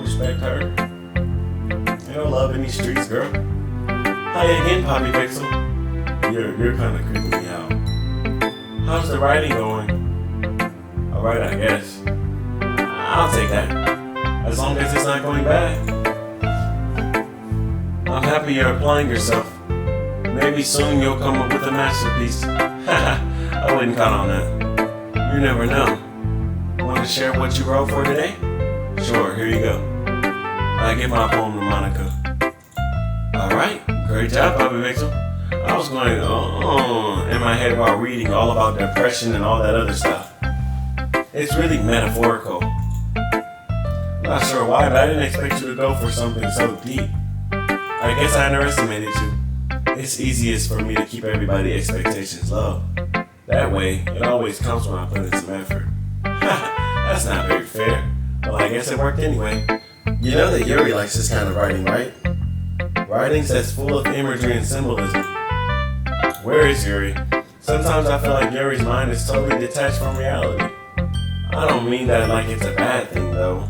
Speaker 2: Respect her. You don't love in these streets, girl. Hi again, Poppy Pixel. You're kind of creeping me out. How's the writing going? Alright, I guess. I'll take that. As long as it's not going bad. I'm happy you're applying yourself. Maybe soon you'll come up with a masterpiece. I wouldn't count on that. You never know.
Speaker 1: to share what you wrote for today? Sure, here you go. I give my poem to Monica. Alright, great job, Bobby Pixel. I was going in my head while reading all about depression and all that other stuff. It's really metaphorical. Not sure why, but I didn't expect you to go for something so deep. I guess I underestimated you. It's easiest for me to keep everybody's expectations low. That way, it always comes when I put in some effort. That's not very fair. Well, I guess it worked anyway.
Speaker 2: You know that Yuri likes this kind of writing, right?
Speaker 1: Writings that's full of imagery and symbolism. Where is Yuri? Sometimes I feel like Yuri's mind is totally detached from reality. I don't mean that like it's a bad thing, though.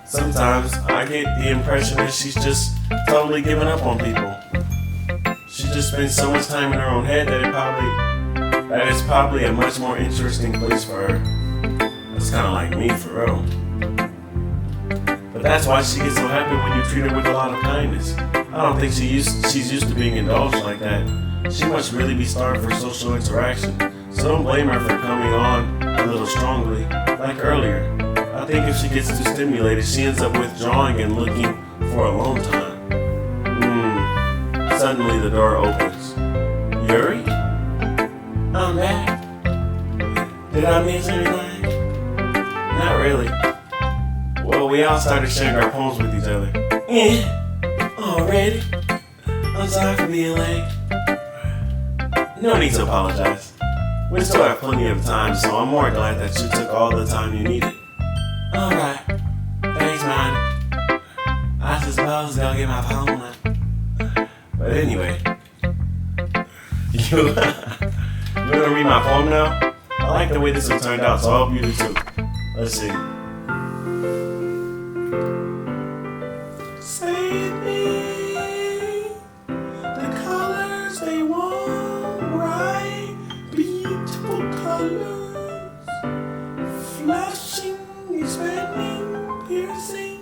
Speaker 1: Sometimes I get the impression that she's just totally giving up on people. She just spends so much time in her own head that it's probably a much more interesting place for her. That's kind of like me, for real. But that's why she gets so happy when you treat her with a lot of kindness. I don't think she's used to being indulged like that. She must really be starved for social interaction. So don't blame her for coming on a little strongly, like earlier. I think if she gets too stimulated, she ends up withdrawing and looking for alone time. Suddenly the door opens. Yuri? I'm back. Did I miss anything? Not really. Well, we all started sharing our poems with each other. Already? I'm sorry for being late. No need to apologize. We still have plenty of time, so I'm more glad that you took all the time you needed. Alright. Thanks, man. I suppose go get my poem now. But anyway. You wanna read my poem now? I like the way this one turned out, so I hope you do too. Let's see. Save me. The colors they want, bright, beautiful colors, flashing, expanding, piercing,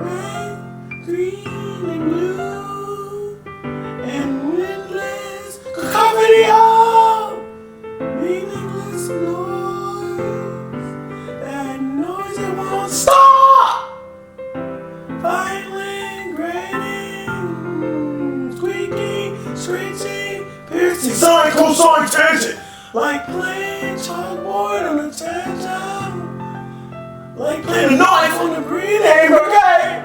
Speaker 1: red, green, and blue, and endless cacophony of meaningless noise. That noise that won't stop. Violent, grating, squeaking, screeching, piercing, sonic, cosonic tangent. Like playing chalkboard on a tangent. Like playing a knife on a green hamburger.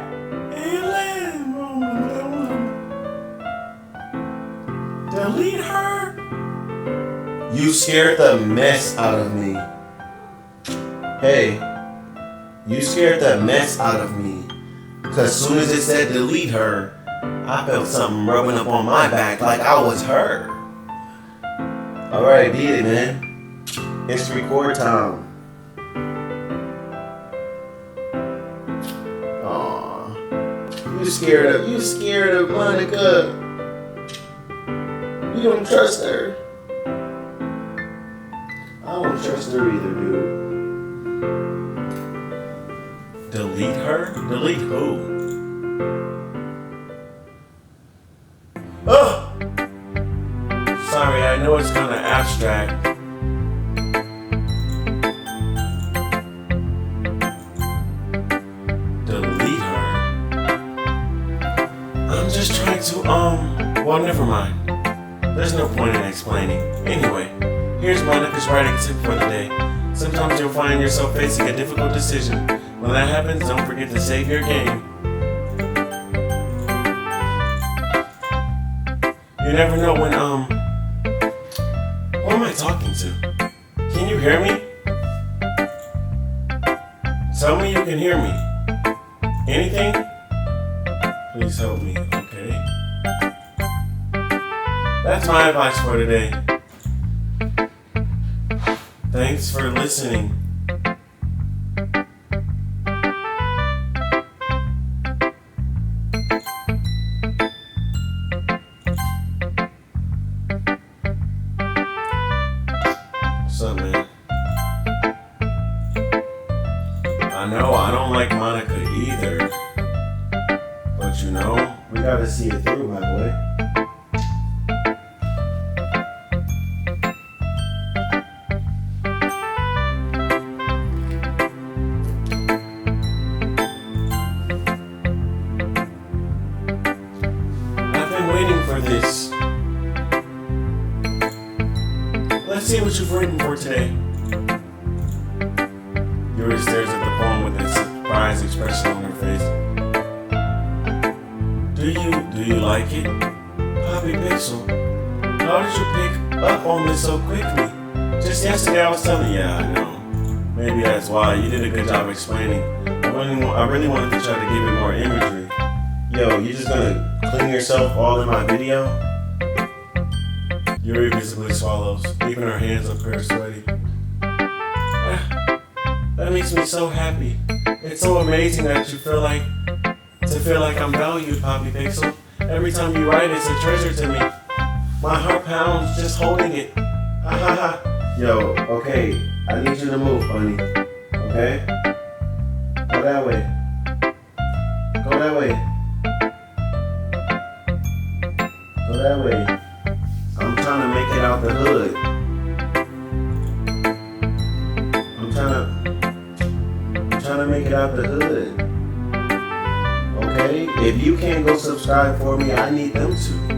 Speaker 1: Delete her.
Speaker 2: You scared the mess out of me. Hey, you scared the mess out of me. Cause as soon as it said delete her, I felt something rubbing up on my back like I was her. Alright, beat it, man. It's record time. Aw, you scared of Monica. You don't trust her. I don't trust her either, dude.
Speaker 1: Delete her? Delete who? Oh! Sorry, I know it's kind of abstract. Delete her? I'm just trying to, well, never mind. There's no point in explaining. Anyway, here's Monica's writing tip for the day. Sometimes you'll find yourself facing a difficult decision. When that happens, don't forget to save your game. You never know when, who am I talking to? Can you hear me? Tell me you can hear me. Anything? Please help me, okay? That's my advice for today. Thanks for listening. What's up, man? I know I don't like Monica either. But you know, we gotta see it through, my boy. for this. Let's see what you've written for today. Yuri stares at the poem with a surprised expression on her face. Do you like it? Poppy Pixel, how did you pick up on this so quickly? Just yesterday I was telling you, yeah, I know. Maybe that's why. You did a good job explaining. I really wanted to try to give it more imagery. Yo, you just gonna clean yourself all in my video? Yuri visibly swallows, leaving her hands up her sweaty. That makes me so happy. It's so amazing that you feel like I'm valued, Poppy Pixel. Every time you write, it's a treasure to me. My heart pounds just holding it. Yo, okay, I need you to move, honey. Okay? Go that way. Go that way. Go that way. I'm trying to make it out the hood. I'm trying to make it out the hood. Okay? If you can't go subscribe for me, I need them to.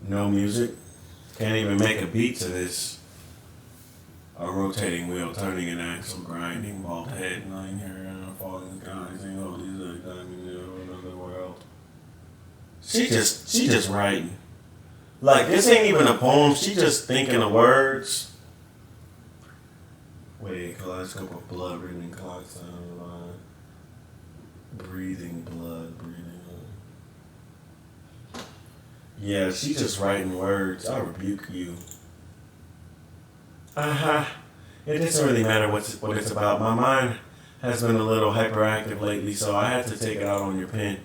Speaker 1: No music. Can't even make a beat to this. A rotating wheel, turning an axle, grinding, bald head, lying here, falling skies, saying, oh, these are diamond in another world. She just writing. Like, this ain't even a poem, she just thinking of words. Wait, kaleidoscope of blood, breathing clock, sound line. Breathing blood, breathing. Yeah, she just writing words. I rebuke you. It doesn't really matter what it's about. My mind has been a little hyperactive lately, so I had to take it out on your pen.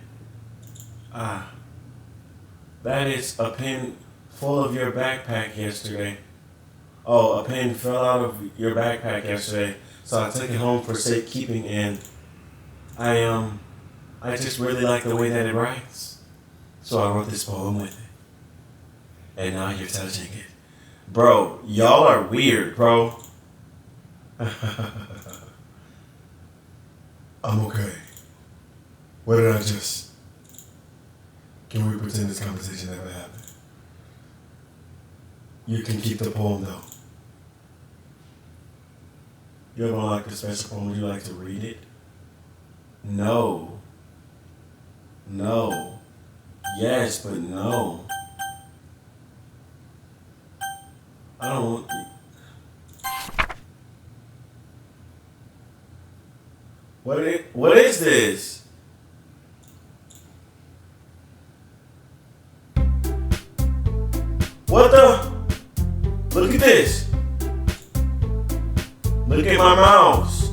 Speaker 1: That is a pen full of your backpack yesterday. Oh, a pen fell out of your backpack yesterday, so I took it home for safekeeping, and I just really like the way that it writes. So I wrote this poem with it. And now you're touching it. Bro, y'all are weird, bro. I'm okay. What did I just... Can we pretend this conversation never happened? You can keep the poem, though. You ever like the special poem? Would you like to read it? No. No. Yes, but no. I don't want you. What is this? What the? Look at this. Look at my mouse.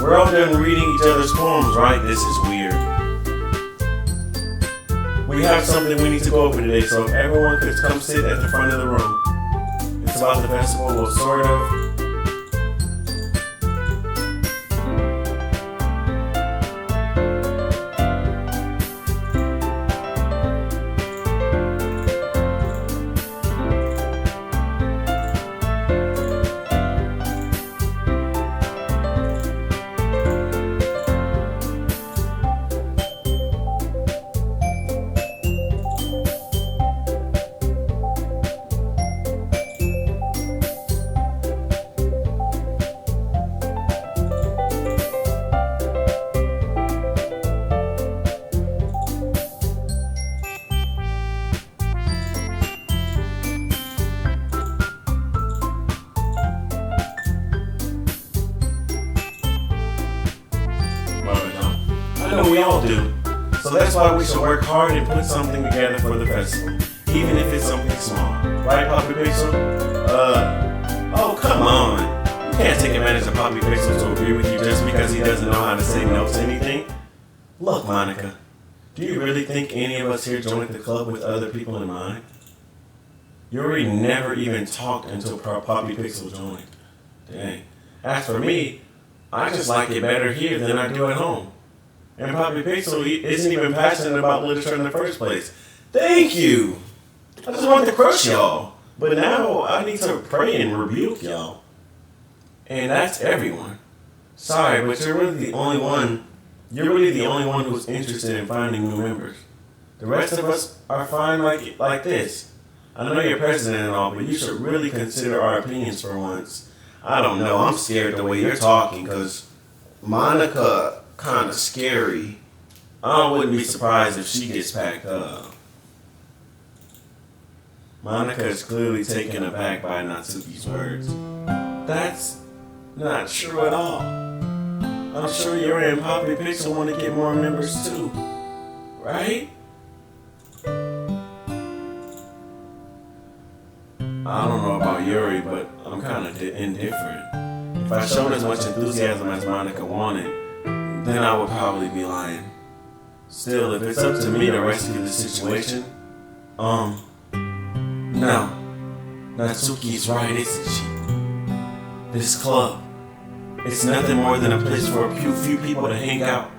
Speaker 1: We're all done reading each other's poems, right? This is weird. We have something we need to go over today, so if everyone could come sit at the front of the room. It's about the festival, well, sort of. We all do. So that's why we should work hard and put something together for the festival, even if it's something small. Right, Poppy Pixel? Oh, come on. You can't take advantage of Poppy Pixel to agree with you just because he doesn't know how to say no to anything. Look, Monica, do you really think any of us here joined the club with other people in mind? Yuri never even talked until Poppy Pixel joined. Dang. As for me, I just like it better here than I do at home.
Speaker 2: And Poppy Pixel isn't even passionate about literature in the first place. Thank you! I just wanted to crush y'all. But now I need to pray and rebuke y'all. And that's everyone. Sorry, but you're really the only one. You're really the only one who's interested in finding new members. The rest of us are fine like this. I know you're president and all, but you should really consider our opinions for once. I don't know. I'm scared the way you're talking, because Monica kind of scary. I wouldn't be surprised if she gets packed up. Monica is clearly taken aback by Natsuki's words. That's not true at all. I'm sure Yuri and Poppy Pixel want to get more members too, right? I don't know about Yuri, but I'm kind of indifferent. If I showed as much enthusiasm as Monica wanted, then I would probably be lying. Still, if it's up to me to rescue the situation, no. Natsuki's right, isn't she? This club, it's nothing more than a place for a few people to hang out.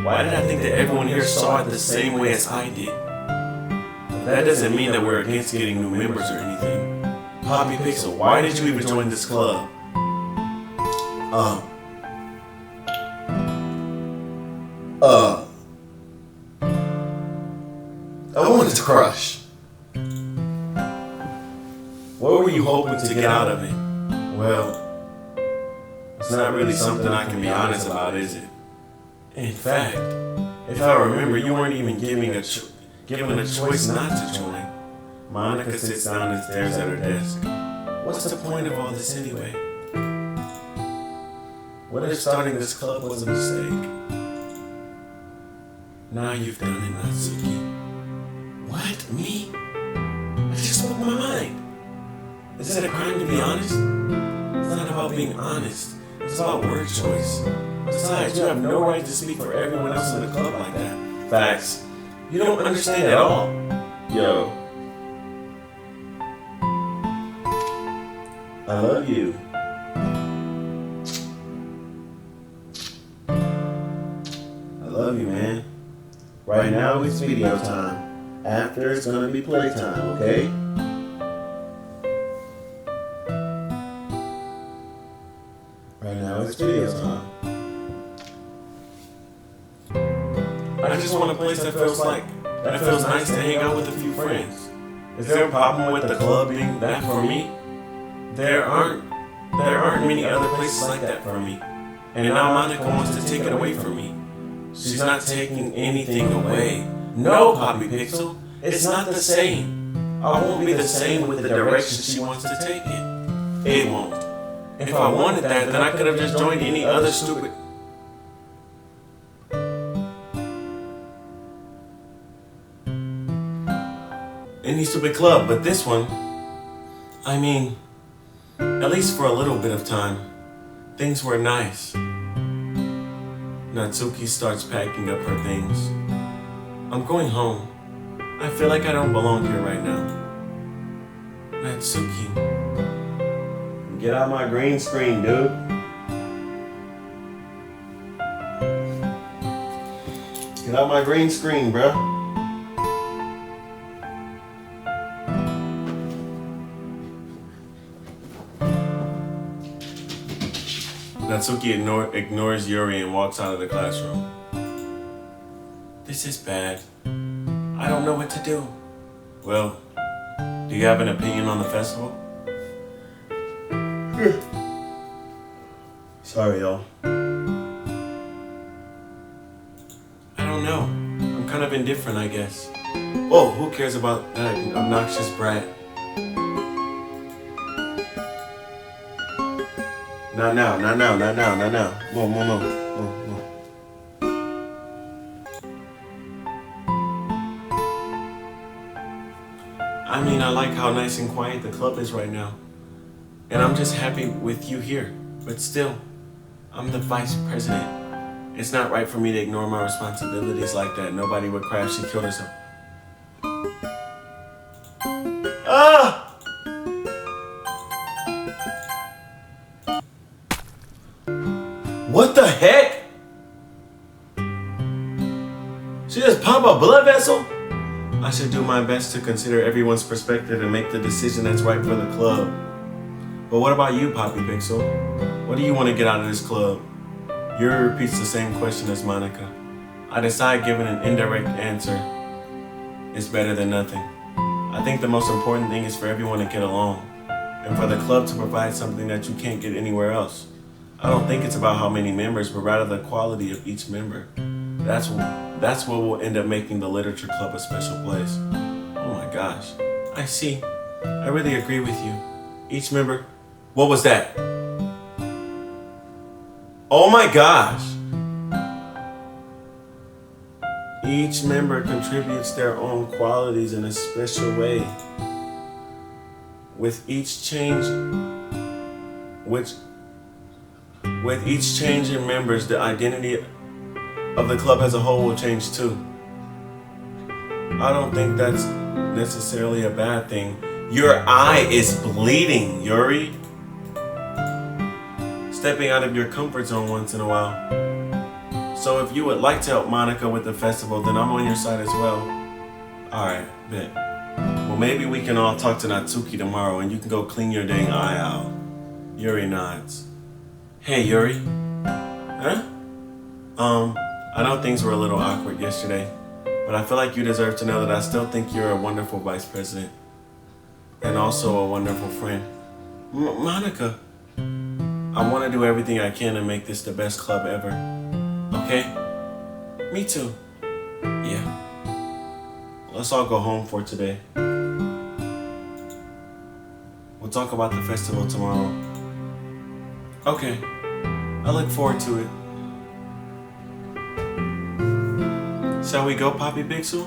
Speaker 2: Why did I think that everyone here saw it the same way as I did? But that doesn't mean that we're against getting new members or anything. Poppy Pixel, why did you even join this club? I wanted to crush. What were you hoping to get out of it? Well, it's not really something I can be honest about, is it? In fact, if I remember, you weren't even given a choice not to join. Monica sits down and stares at her desk. What's the point of all this anyway? What if starting this club was a mistake? Now you've done it, Natsuki. What? Me? I just spoke my mind. Is it a crime to be honest? It's not about being honest. It's about word choice. Besides, you have no right to speak for everyone else in the club like that. Facts. You don't understand at all. Yo. I love you. I love you, man. Right now it's video time. After it's gonna be playtime, okay? Right now it's video time. I just want a place that feels nice to hang out with a few friends. Is there a problem with the club being that for me? There aren't many other places like that for me. And now Monica wants to take it away from me. She's not taking anything away. No, Poppy Pixel, it's not the same. I won't be the same with the direction she wants to take it. It won't. If I wanted that, then I could have just joined any other stupid... any stupid club, but this one, I mean, at least for a little bit of time, things were nice. Natsuki starts packing up her things. I'm going home. I feel like I don't belong here right now. Natsuki. Get out my green screen, dude. Get out my green screen, bruh. Natsuki ignores Yuri and walks out of the classroom. This is bad. I don't know what to do. Well, do you have an opinion on the festival? Sorry, y'all. I don't know. I'm kind of indifferent, I guess. Oh, who cares about that obnoxious brat? Not now. More. I mean, I like how nice and quiet the club is right now. And I'm just happy with you here. But still, I'm the vice president. It's not right for me to ignore my responsibilities like that. Nobody would cry if she killed herself. Ah! What the heck? She just pop a blood vessel? I should do my best to consider everyone's perspective and make the decision that's right for the club. But what about you, Poppy Pixel? What do you want to get out of this club? Yuri repeats the same question as Monica. I decide giving an indirect answer is better than nothing. I think the most important thing is for everyone to get along, and for the club to provide something that you can't get anywhere else. I don't think it's about how many members, but rather the quality of each member. That's what will end up making the literature club a special place. Oh my gosh. I see. I really agree with you. Each member... What was that? Oh my gosh. Each member contributes their own qualities in a special way. With each change in members, the identity of the club as a whole will change too. I don't think that's necessarily a bad thing. Your eye is bleeding, Yuri. Stepping out of your comfort zone once in a while. So if you would like to help Monica with the festival, then I'm on your side as well. Alright, bet. Well, maybe we can all talk to Natsuki tomorrow and you can go clean your dang eye out. Yuri nods. Hey, Yuri. Huh? I know things were a little awkward yesterday, but I feel like you deserve to know that I still think you're a wonderful vice president. And also a wonderful friend. Monica. I want to do everything I can to make this the best club ever. Okay? Me too. Yeah. Let's all go home for today. We'll talk about the festival tomorrow. Okay. I look forward to it. Shall we go, Poppy Pixel?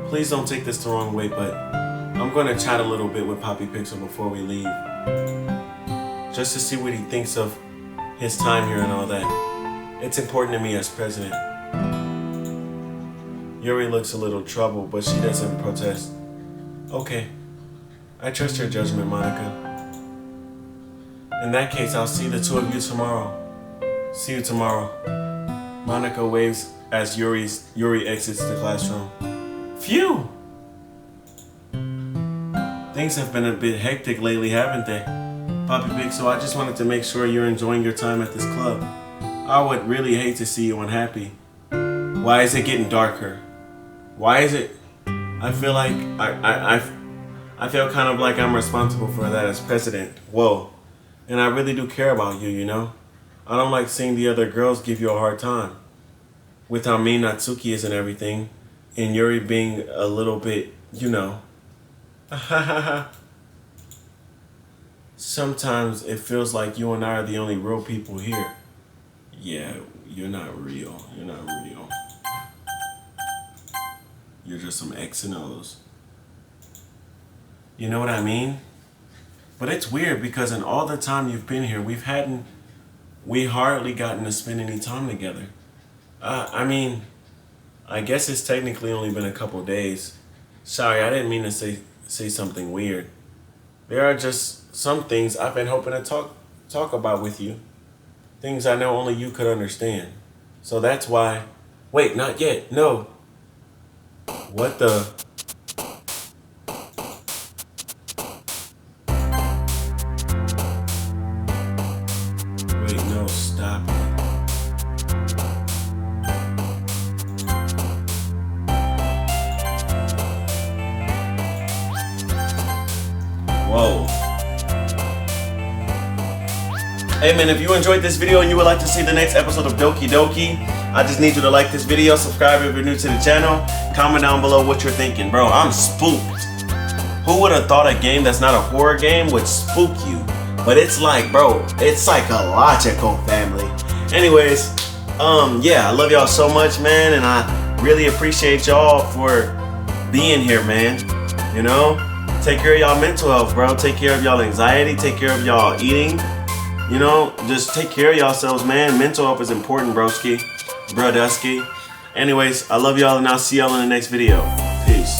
Speaker 2: Please don't take this the wrong way, but I'm going to chat a little bit with Poppy Pixel before we leave. Just to see what he thinks of his time here and all that. It's important to me as president. Yuri looks a little troubled, but she doesn't protest. Okay. I trust your judgment, Monica. In that case, I'll see the two of you tomorrow. See you tomorrow. Monica waves as Yuri exits the classroom. Phew! Things have been a bit hectic lately, haven't they? Poppy Pixel, I just wanted to make sure you're enjoying your time at this club. I would really hate to see you unhappy. Why is it getting darker? Why is it... I feel like... I feel kind of like I'm responsible for that as president. Whoa. And I really do care about you, you know? I don't like seeing the other girls give you a hard time. With how mean Natsuki is and everything. And Yuri being a little bit, you know. Sometimes it feels like you and I are the only real people here. Yeah, you're not real. You're not real. You're just some X and O's. You know what I mean? But it's weird because in all the time you've been here, we hardly gotten to spend any time together. I mean, I guess it's technically only been a couple days. Sorry, I didn't mean to say something weird. There are just some things I've been hoping to talk about with you. Things I know only you could understand. So that's why... Wait, not yet. No. What the... Wait, no, stop it. Whoa. Hey man, if you enjoyed this video and you would like to see the next episode of Doki Doki, I just need you to like this video, subscribe if you're new to the channel, comment down below what you're thinking. Bro, I'm spooked. Who would have thought a game that's not a horror game would spook you? But it's like, bro, it's psychological, family. Anyways, yeah, I love y'all so much, man, and I really appreciate y'all for being here, man. You know? Take care of y'all mental health, bro. Take care of y'all anxiety. Take care of y'all eating. You know, just take care of yourselves, man. Mental health is important, broski. Brodusky. Anyways, I love y'all and I'll see y'all in the next video. Peace.